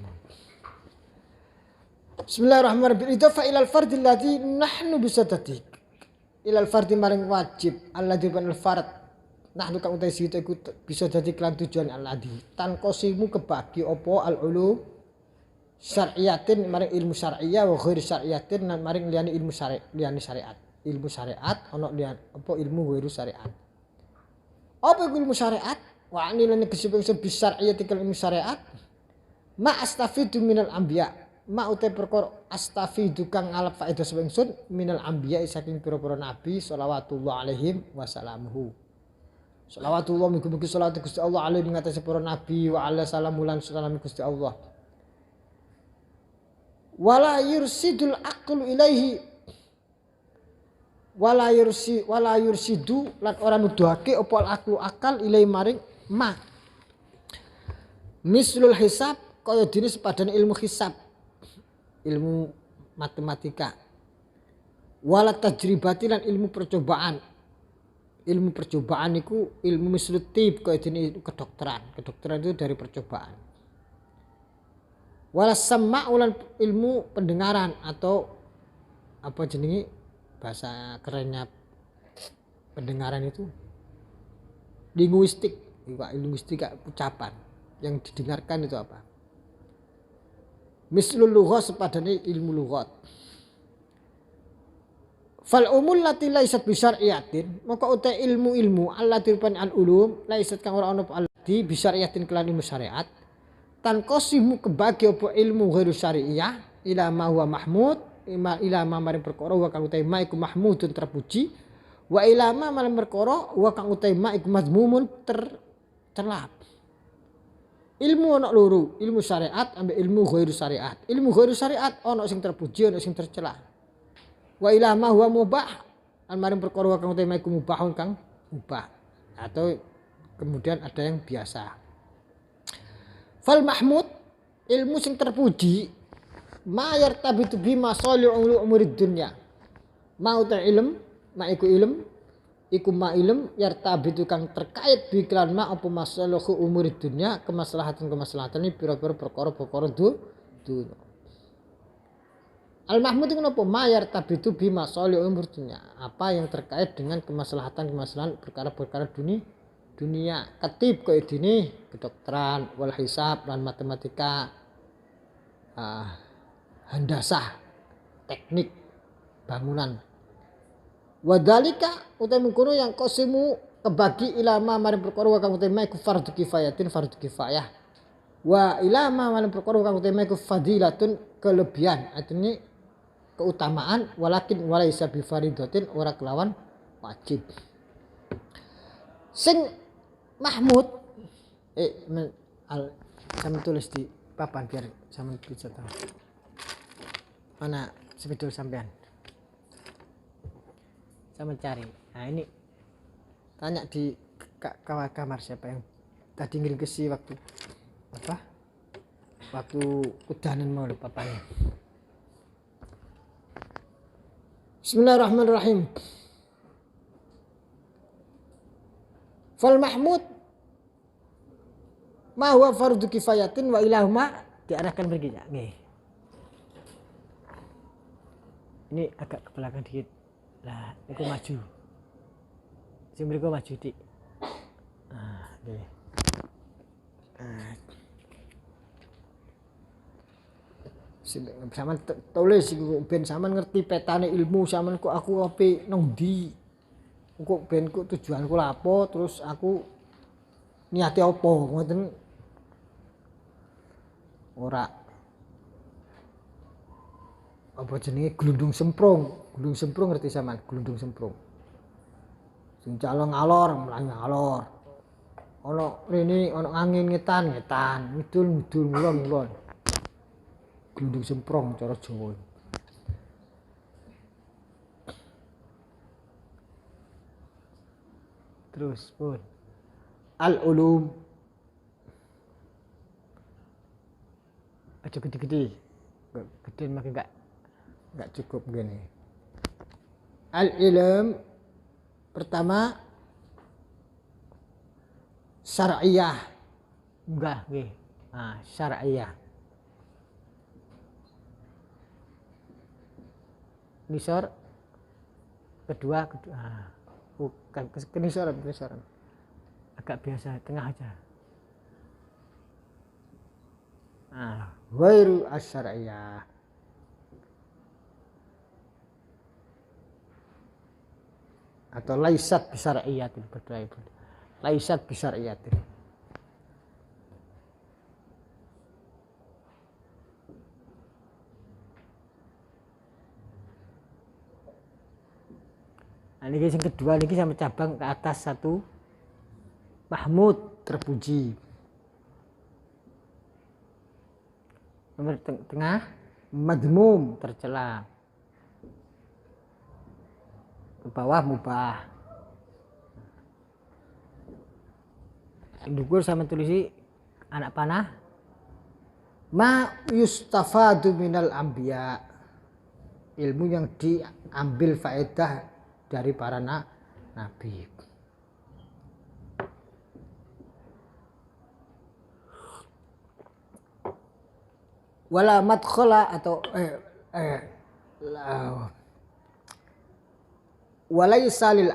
Bismillahirrahmanirrahim. Idza ilal fardil ladzi nahnu bisadatik. Ilal fardi maring wajib alladzi banal fard. Nahnu kang utai situ iku bisa dadi kelan tujuan alladzi. Tan kosimu kebagi opo al ulum syar'iyatin maring ilmu syar'iyah wa ghairi syar'iyatin lan maring liyane ilmu liyane syariat. Ilmu syariat ana liyan apa ilmu ghairi syariat. Apa iku ilmu syariat? Wa anilane kesebut syar'iyati kal ilmu syariat. Ma astafidu minal anbiya. Ma utai perkara astafidu kang ngalap faedah sapa ingsun minal anbiya saking pira-pira nabi shalawatullah alaihim wasalamuhu. Shalawatullah mugi-mugi salawat Gusti Allah alaihi ngatasi para nabi wa ala salamulan salam Gusti Allah. Wala yursidul aqlu ilaihi wala yursidu lan ora nuduhake apa al aqlu akal ilai maring ma mislul hisab kaya dene sepadane ilmu hisab, ilmu matematika, wala tajribati lan ilmu percobaan. Ilmu percobaan itu ilmu mislutib kaya dene kedokteran. Kedokteran itu dari percobaan. Wala sama'u lan ilmu pendengaran atau apa jenenge bahasa kerennya pendengaran itu linguistik. Linguistik ucapan yang didengarkan itu apa? Mislul lughat sepadane ilmu lughat. Fal umul lati laisat bi syar'iyatin, maka uta ilmu-ilmu allati pan al ulum laisat kang ora ono alati bi syar'iyatin kelan ilmu syariat. Tan qasimu kebagi apa ilmu ghairu syari'iyah ila ma huwa mahmud ila ma maring perkara wa kang uta ma iku mahmudun terpuji wa ila ma maring perkara wa kang uta ma iku mazmumun tercela. Ilmu ana loro, ilmu syariat ambek ilmu ghairu syariat. Ilmu ghairu syariat ana sing terpuji, ana sing tercela. Wa ila ma huwa mubah, maring perkara kang tema iku mubahun kang mubah. Atau kemudian ada yang biasa. Fal mahmud ilmu sing terpuji ma yartabitu bima salihul umurid dunya. Mau ta ilm, ma iku ilm iku ma ilm yartabitu kang terkait bi klan ma apa masalahu umurid dunya kemaslahatan ini pira-pira perkara-perkara dunya. Al mahmud itu apa? Ma yartabitu bi masalih umur dunya. Apa yang terkait dengan kemaslahatan perkara-perkara dunia. Ketib kaya dini kedokteran, wal hisab dan matematika, handasah, teknik bangunan. Wadalika utai mengkono yang kosimu kebagi ilama maring perkara kang utai iku fardhu kifayatin fardhu kifayah. Wa ilama maring perkara kang utai iku fadilatun kelebihan. Artinya keutamaan walakin walaisa bi faridatin ora kelawan wajib. Sing mahmud sama tulis di papan biar sama bisa tahu. Mana spidol sampean? Saya mencari. Nah ini tanya di kamar siapa yang tadi ngeringkesi waktu apa? Waktu udanan mau papanya. Bismillahirrahmanirrahim. Fal mahmud ma huwa fardhu kifayatin wa ilahuma diarahkan pergi ya. Nggih. Ini agak ke belakang dikit. Lah, iku maju. Sing mriku maju dik. Nggih. Sampeyan tulis iku ben sampean ngerti petane ilmu sampean kok aku ape nang ndi. Kok ben kok tujuanku lapo terus aku niate apa ngoten ora apa jenenge glundung semprong ngerti sampean glundung semprong sing calon ngalor mlayu ngalor ana rene ana angin ngetan ngidul ngulon glundung semprong cara Jawa terus pun al ulum aja gede-gede makin enggak cukup gini. Al ilm pertama syar'iyah enggak nggih. Syar'iyah. Nisor kedua bukan kenisoran agak biasa tengah aja. Ghairu asyariyah. Atau laisat bisyariyatin berdua ibu. Laisat bisyariyatin. Ini yang kedua ini sama cabang ke atas satu Mahmud terpuji. Nomor tengah madmum tercela. Ke bawah mubah. Dukur sama tulisi anak panah. Ma yustafadu minal anbiya. Ilmu yang diambil faedah dari para nabi. Wala madkhala atau walaysa lil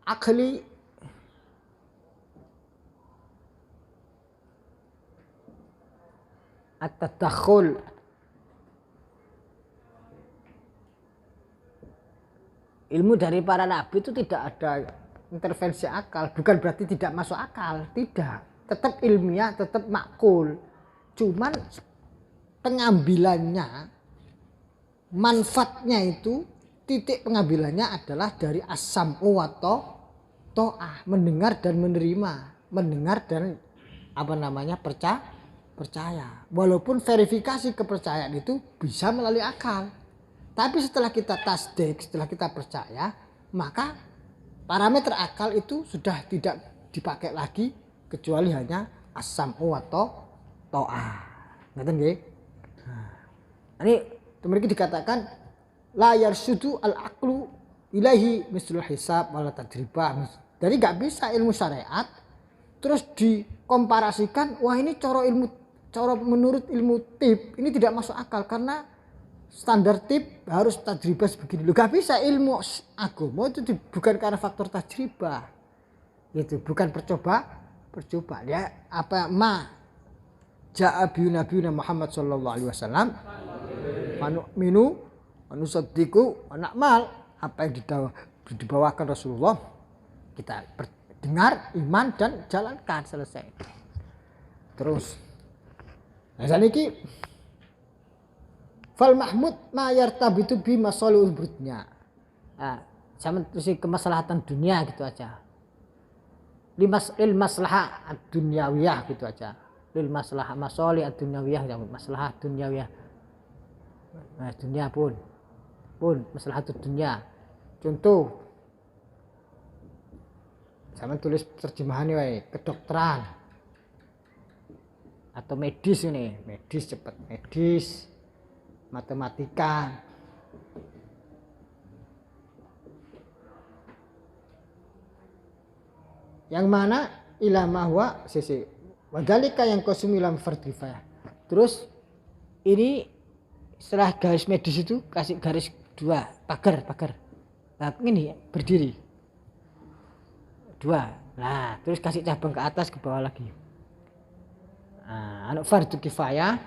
aqli at-tadakhul ilmu dari para nabi itu tidak ada intervensi akal, bukan berarti tidak masuk akal, tidak, tetap ilmiah, tetap makul, cuman pengambilannya, manfaatnya itu titik pengambilannya adalah dari as-sam'u wa ta'ah, mendengar dan menerima, mendengar dan percaya. Walaupun verifikasi kepercayaan itu bisa melalui akal. Tapi setelah kita tasdik, setelah kita percaya, maka parameter akal itu sudah tidak dipakai lagi kecuali hanya as-sam'u wa ta'ah. Ngerti nggih? Ini memiliki dikatakan la yarsudu al-aqlu ilahi mislul hisab wala tajribah. Jadi nggak bisa ilmu syariat terus dikomparasikan, wah ini cara menurut ilmu tip ini tidak masuk akal karena standar tip harus tajribah begini. Lo nggak bisa, ilmu agama itu bukan karena faktor tajribah. Itu bukan percoba ya apa ja'a bi nabiyina Muhammad sallallahu alaihi wasallam minu anusaddiqu anakmal, apa yang dibawakan Rasulullah kita dengar, iman dan jalankan, selesai. Terus nah saniki fal mahmud ma yartabitu bi masalihul dunya. Sama terus kemaslahatan dunia gitu aja. Lil maslahah ad-dunyawiyah gitu aja. Lil maslahah masalih ad-dunyawiyah, maslahah dunyawiyah. Nah, dunia pun maslahatud dunia. Contoh sama tulis terjemahannya wae, kedokteran atau medis ini, cepat medis, matematika. Yang mana ilama huwa sisi wadalika yang kosumilam fardifah. Terus ini setelah garis medis itu kasih garis dua, pagar. Nah, ini berdiri. Dua. Nah, terus kasih cabang ke atas ke bawah lagi. Anak fardu kifayah.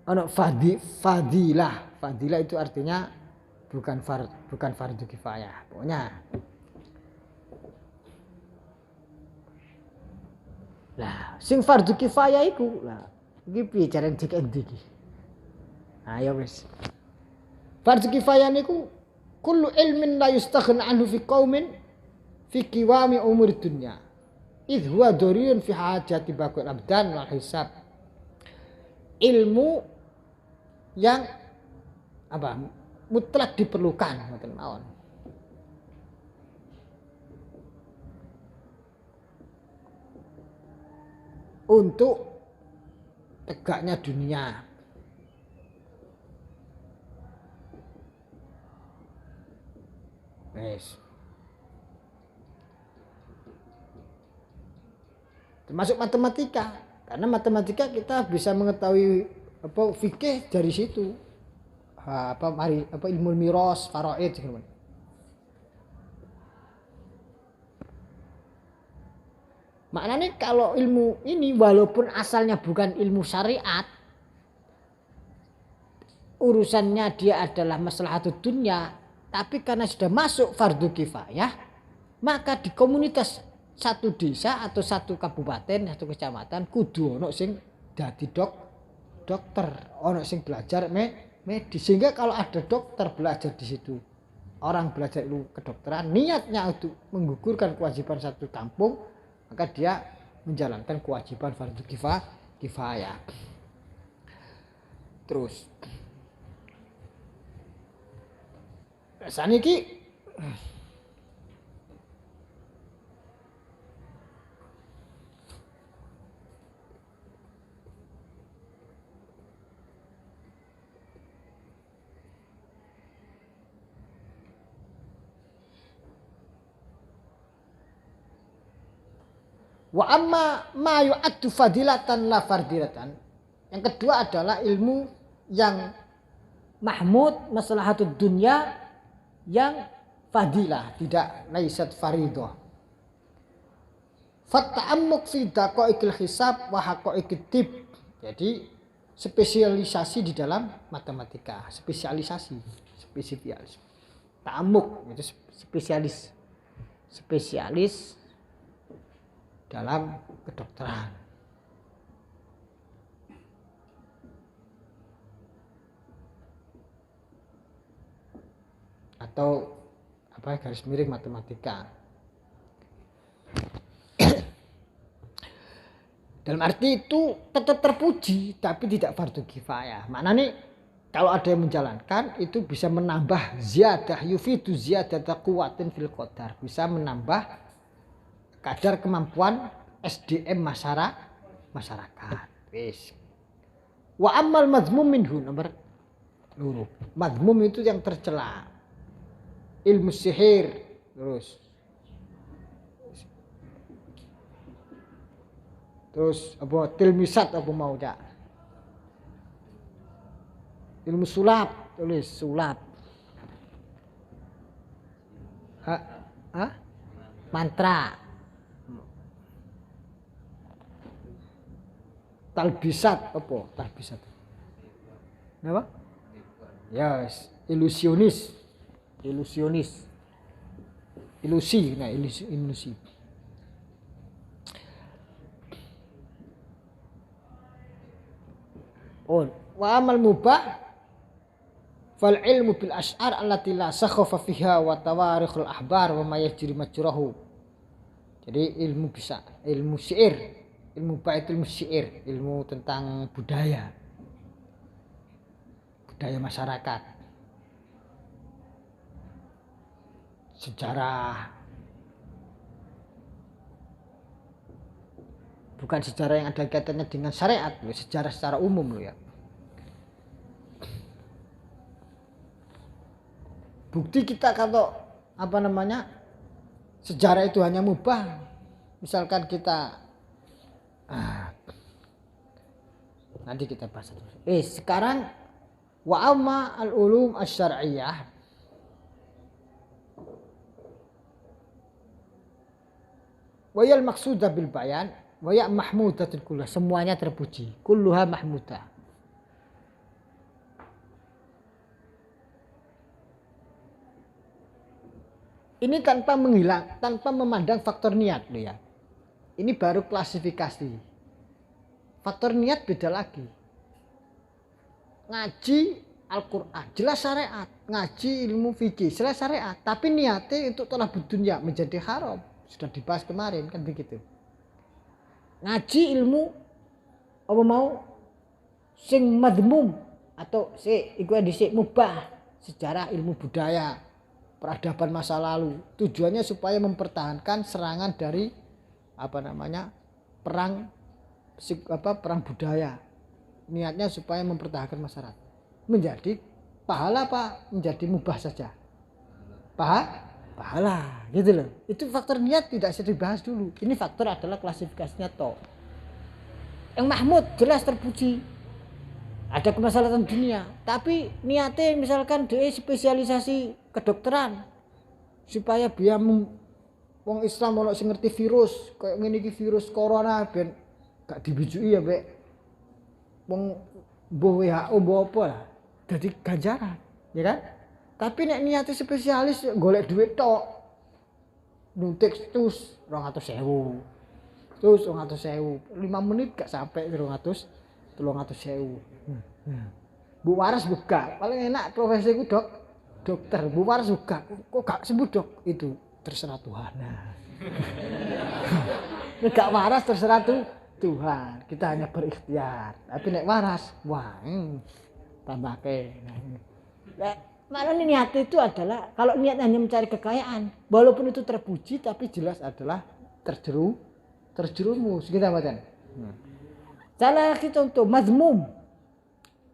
ono fadilah. Fadilah itu artinya bukan fardu kifayah. Pokoknya lah sing fardu kifayah iku lah iki piye carane cek endi iki. Ayo wis. Fardu kifayah niku kullu ilmin la yustaghna anhu fi qaumin fi qiwami umur dunya. Idh huwa dariyun fi hajati baqul abdan wal hisab. Ilmu yang apa? Mutlak diperlukan ngoten mawon. Untuk tegaknya dunia. Yes. Termasuk matematika, karena matematika kita bisa mengetahui apa fikih dari situ. Ilmu miras, faraid gitu. Maknanya kalau ilmu ini walaupun asalnya bukan ilmu syariat, urusannya dia adalah maslahatud dunya, tapi karena sudah masuk fardu kifayah, maka di komunitas satu desa atau satu kabupaten, satu kecamatan kudu ono sing dadi dokter, ono sing belajar medis. Sehingga kalau ada dokter belajar di situ, orang belajar ilmu kedokteran, niatnya untuk menggugurkan kewajiban satu kampung, maka dia menjalankan kewajiban fardu kifayah. Terus saniki wa amma ma yu'addu fadilatan la fardilatan. Yang kedua adalah ilmu yang mahmud maslahatud dunya yang fadilah, tidak laisat faridah. Fata'ammuk fi daqaiqil hisab wa haqaiqit tib. Jadi spesialisasi di dalam matematika, spesialis. Ta'ammuk itu spesialis dalam kedokteran. Atau garis miring matematika. Dalam arti itu tetap terpuji tapi tidak fardu kifayah. Maknanya kalau ada yang menjalankan itu bisa menambah ziyadah yufidu ziyadata quwwatin fil qadar, bisa menambah kadar kemampuan SDM masyarakat. Wis. Wa ammal madhmum minhu nomor loro. Madhmum itu yang tercela. Ilmu sihir terus apa tilmisat apa mau cak, ilmu sulap, tulis sulap, mantra, talbisat apa talbisat apa yes, ilusi. Wa amal mubah fal ilmu bil ash'ar allati la sakhafa fiha wa tawarikhul ahbar wa ma yajri majrahu. Jadi ilmu syair, ilmu syair, ilmu tentang budaya masyarakat, sejarah, bukan sejarah yang ada kaitannya dengan syariat, sejarah secara umum loh ya. Bukti kita kalau sejarah itu hanya mubah, misalkan kita nanti kita bahas terus. Sekarang wa amma al ulum asy-syar'iyyah wa yal maqsudah bil bayan wa ya mahmudatul kullah, semuanya terpuji, kulluha mahmudah. Ini tanpa memandang faktor niat loh ya. Ini baru klasifikasi. Faktor niat beda lagi. Ngaji Al-Quran jelas syariat, ngaji ilmu fikih jelas syariat, tapi niatnya untuk thalabud dunya menjadi haram. Sudah dibahas kemarin kan begitu. Ngaji ilmu apa mau sing madmum atau iku dhisik mubah, sejarah ilmu budaya, peradaban masa lalu. Tujuannya supaya mempertahankan serangan dari perang budaya. Niatnya supaya mempertahankan masyarakat. Menjadi pahala apa? Menjadi mubah saja. Pahala gitu loh. Itu faktor niat tidak bisa dibahas dulu. Ini faktor adalah klasifikasinya toh. Yang Mahmud jelas terpuji. Ada kemaslahatan dunia, tapi niatnya misalkan dia spesialisasi kedokteran supaya biar wong Islam ono sing ngerti virus, kayak ngene iki virus corona ben gak dibijui ya mbek wong mbuh WHO mbuh apa lah. Dadi ganjaran, ya kan? Tapi nek niate spesialis golek duit tok. Nuntik terus 200.000. Terus 200.000, 5 menit gak sampai 300.000. Bu Waras buka, paling enak profesiku dokter. Bu Waras buka, kok gak sembuh dok? Itu terserah Tuhan. Gak waras terserah Tuhan. Kita hanya berikhtiar. Tapi nek waras, wah, tambah ke. Malah niat itu adalah kalau niat hanya mencari kekayaan, walaupun itu terpuji tapi jelas adalah terjerumus kita baca. Salah lagi contoh mazmum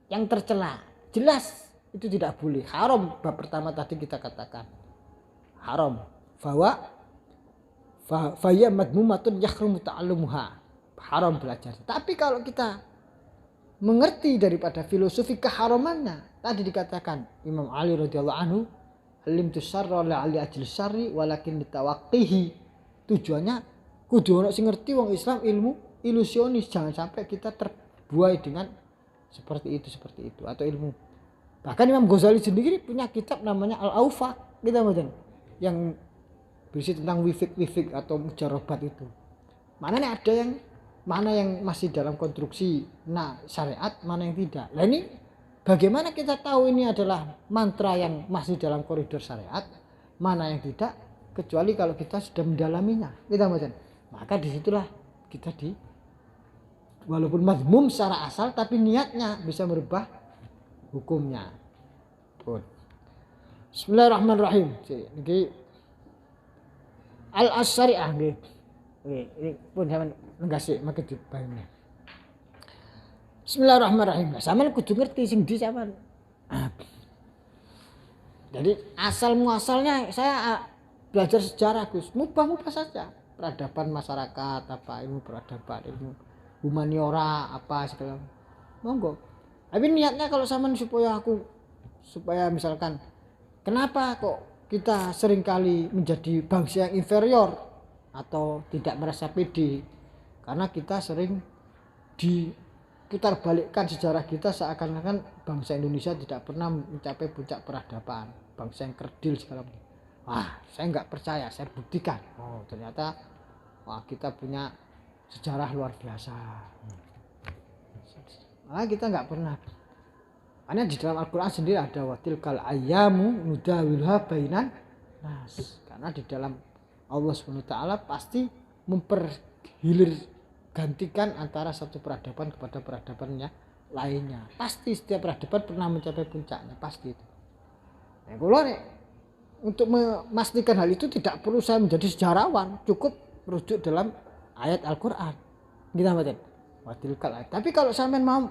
yang tercela, jelas itu tidak boleh, haram. Bab pertama tadi kita katakan haram. Faya madmumatun yahrumu ta'allumuha, haram belajar. Tapi kalau kita mengerti daripada filosofi keharamannya, tadi dikatakan Imam Ali radhiyallahu anhu, alimtu syarra la ali ajli syarri walakin litawaqqihi. Tujuannya kudu ono sing ngerti wong Islam ilmu ilusionis, jangan sampai kita terbuai dengan seperti itu atau ilmu. Bahkan Imam Ghazali sendiri punya kitab namanya Al-Awfaq, kita baca, yang berisi tentang wifik atau mujarobat itu. Mana yang masih dalam konstruksi syariat, mana yang tidak. Nah ini bagaimana kita tahu ini adalah mantra yang masih dalam koridor syariat, mana yang tidak, kecuali kalau kita sudah mendalaminya. Kita baca. Maka disitulah kita walaupun mazmum secara asal, tapi niatnya bisa merubah hukumnya. Bismillahirrahmanirrahim. Ini Al-Asyariah nggih. Ini pun sampean nggak makin dibayangnya. Bismillahirrahmanirrahim. Sampean kudu ngerti sing di sampean. Jadi asal muasalnya saya belajar sejarah Gus, mubah saja. Peradaban masyarakat, ilmu peradaban, ilmu humaniora segala. Monggo. Tapi niatnya kalau sampean supaya misalkan kenapa kok kita seringkali menjadi bangsa yang inferior atau tidak merasa pede, karena kita sering diputar balikkan sejarah kita seakan-akan bangsa Indonesia tidak pernah mencapai puncak peradaban, bangsa yang kerdil segala macam. Saya nggak percaya, saya buktikan. Ternyata kita punya sejarah luar biasa. Kita nggak pernah. Karena di dalam Al-Quran sendiri ada watilkal ayyamu nudawilha bainan nas. Karena di dalam Allah SWT pasti memperhilir gantikan antara satu peradaban kepada peradabannya lainnya. Pasti setiap peradaban pernah mencapai puncaknya, pasti itu. Nah, kalau untuk memastikan hal itu tidak perlu saya menjadi sejarawan, cukup merujuk dalam ayat Al-Quran. Kita baca watilkal ayat. Tapi kalau sampean mau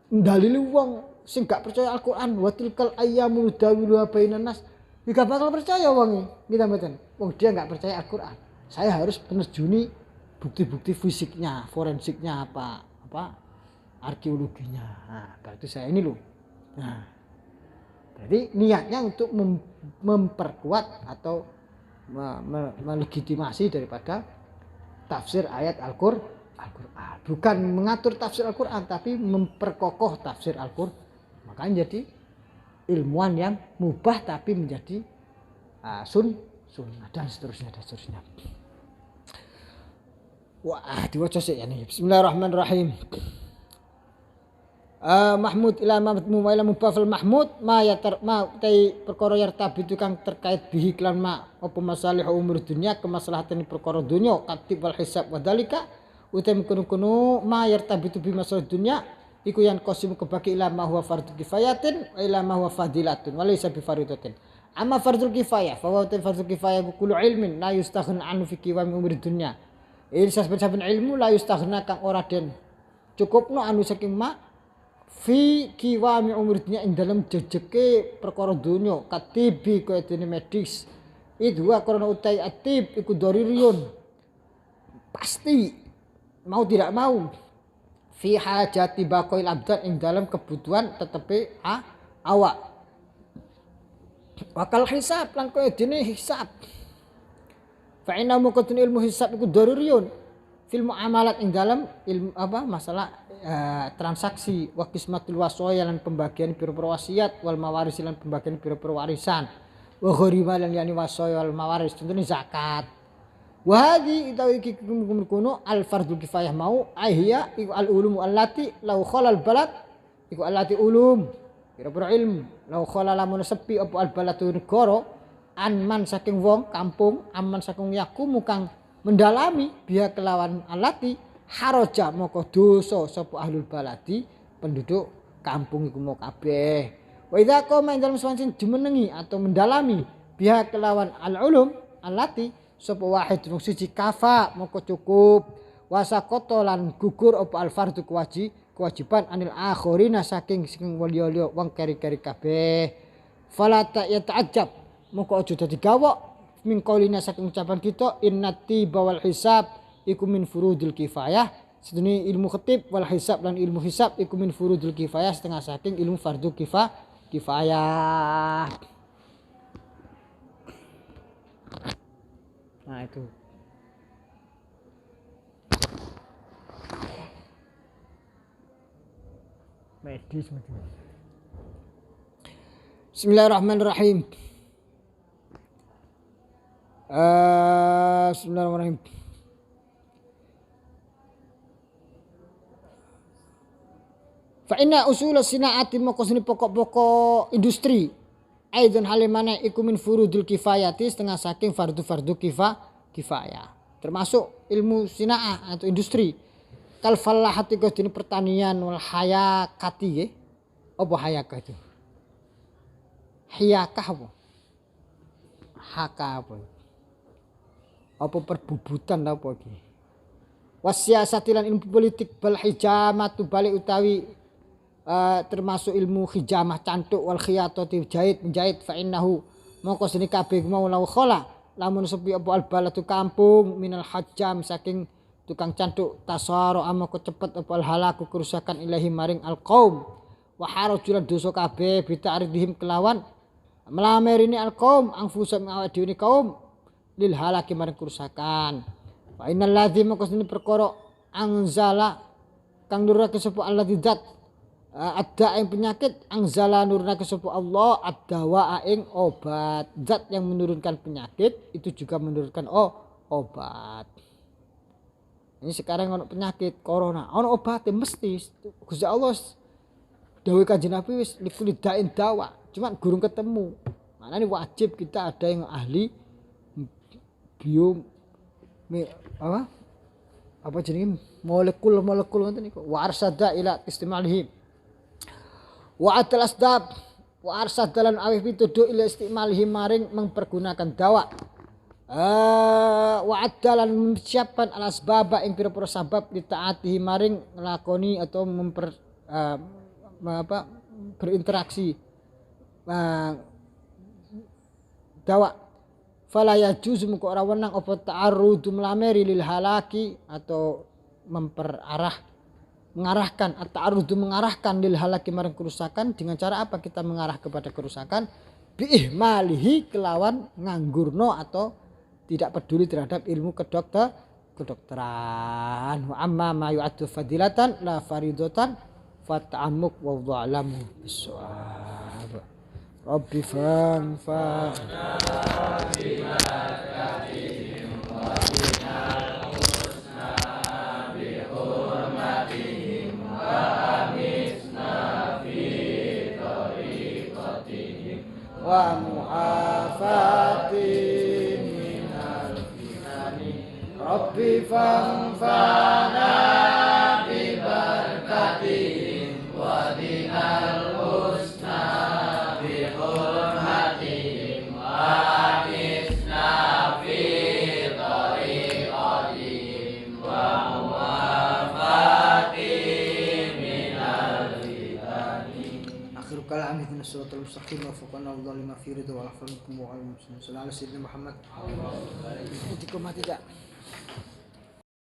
dalili wong sing gak percaya Al-Quran, watilkal ayyamu dawiluha bainan nas, gak bakal percaya wong iki. Kita baca. Wong dia gak percaya Al-Quran. Saya harus menerjuni bukti-bukti fisiknya, forensiknya arkeologinya. Berarti saya ini loh. Jadi niatnya untuk memperkuat atau melegitimasi daripada tafsir ayat Al-Quran, bukan mengatur tafsir Al-Quran, tapi memperkokoh tafsir Al-Quran. Makanya jadi ilmuwan yang mubah tapi menjadi sunnah dan seterusnya. Wah, diwaca sik ya nih. Bismillahirrahmanirrahim. Mahmud ila mammu wa ila mubafal mahmud ma tai perkara yartabitu kang terkait bihi klan ma apa masalih umur dunya kemaslahatan perkara dunya katib wal hisab wa dalika utem kuno ma yartabitu bi masalah dunya iku yang qasim kebagi ila ma huwa fardhu kifayatin wa ila ma huwa fadilatun wa laysa bi faridatin amma fardhu kifayah fa huwa fardhu kifayah kullu ilmin la yustaghna anhu fi qiwam umur dunya ini saben ilmu la yustaghna kang ora den cukupno anu saking ma fi kiwami umurnya ing dalam jejeke perkara dunya katibi kaya dene medis itu karena utai atib iku daririyun pasti mau tidak mau fi hajati baqail abdan ing dalam kebutuhan tetepe awak wakal hisab lan kaya dene hisab fa inna muqaddin ilmu hisab iku daririyun fil muamalat ing dalam ilmu masalah transaksi wa qismatul wasaya lan pembagian pira-pira wasiat wal mawaris lan pembagian pira-pira warisan wa gharima lan yani wasaya wal mawaris contohnya zakat wa hadhi iki kuno al fardhu kifayah mau ahya iku al ulum allati law khalal balad iku allati ulum pira-pira ilmu law khala lamun sepi apa al baladu negara anman saking wong kampung aman saking yakumu kang mendalami biya kelawan allati haraja moko dosa sapa ahlul baladi penduduk kampung iku mau kabeh wa idza qama indal muslimin jumenengi atau mendalami biha kelawan al ulum allati sapa wahid wong siji kafa moko cukup wasaqata lan gugur apa al fardhu kewajiban anil akhirina saking sing liya-liya wong keri-keri kabeh fala ta yata'ajjab moko aja dadi gawok min qaulina saking ucapan kita innati bawal hisab iku min furudul kifayah sedene ilmu khatib wal hisab lan ilmu hisab iku min furudul kifayah setengah saking ilmu fardhu kifayah. Nah itu medis. Bismillahirrahmanirrahim. Bismillahirrahmanirrahim. Fa inna usul sinaati maqsani pokok-pokok industri aidon halimana iku min furudul kifayati setengah saking fardu kifayah termasuk ilmu sinaah atau industri kal falahati dene pertanian wal hayakati nggih apa hayakah itu hayakah apa perbubutan apa iki wasiasatilan ilmu politik bal hijamatu balik utawi termasuk ilmu hijamah cantuk wal khiyatati menjahit fa innahu mongko seni kabeh mau law khala lamun sepi apa al balatu kampung minal hajam saking tukang cantuk tasaro amoko cepet apa al halaku kerusakan ilahi maring al qaum wa harajulan dosa kabeh bita'ridihim kelawan melamerini al qaum angfusam awak dhewe kaum lil halaki maring kerusakan wa innal ladzi mongko seni perkara angzala kang nurake sapa alladzi zat ada yang penyakit angzala nurna kesepu Allah ad-dawa ing obat zat yang menurunkan penyakit itu juga menurunkan obat. Ini sekarang ono penyakit corona ono obatnya mesti Gusti Allah dawuh Kanjeng Nabi wis likulli da'in dawa cuman gurung ketemu. Makanya wajib kita ada yang ahli bio apa jenenge molekul ngoten niku wa arsada ila istimalihi wa atal asdab wa arsad dalan awih pituduh ila istimalihi maring mempergunakan dawa wa adalan siapan al asbaba ing pira-pira sabab ditaatihi maring nglakoni atau berinteraksi dawa fala yajuz muka ora wenang apa ta'arrudu mlameri lil halaki atau mengarahkan lil halaki maring kerusakan dengan cara apa kita mengarah kepada kerusakan biihmalihi kelawan nganggurno atau tidak peduli terhadap ilmu kedokteran wa amma ma yu'addu fadilatan la faridatan fata'ammuk wa dha'lamu bisawab rabbi fanfa wa mu'afatin minal fitani Rabbi fanfa'na bi barakatihim wa dinal husna bi hurmatihim wa amisna fi tariqatihim wa mu'afatin minal fitani. Akhir kalam ibn suratul mustaqim wa fuqana Allah lima fi ridha wa afalukum wa al-muslimin sallallahu alaihi wasallam Muhammad. Tidak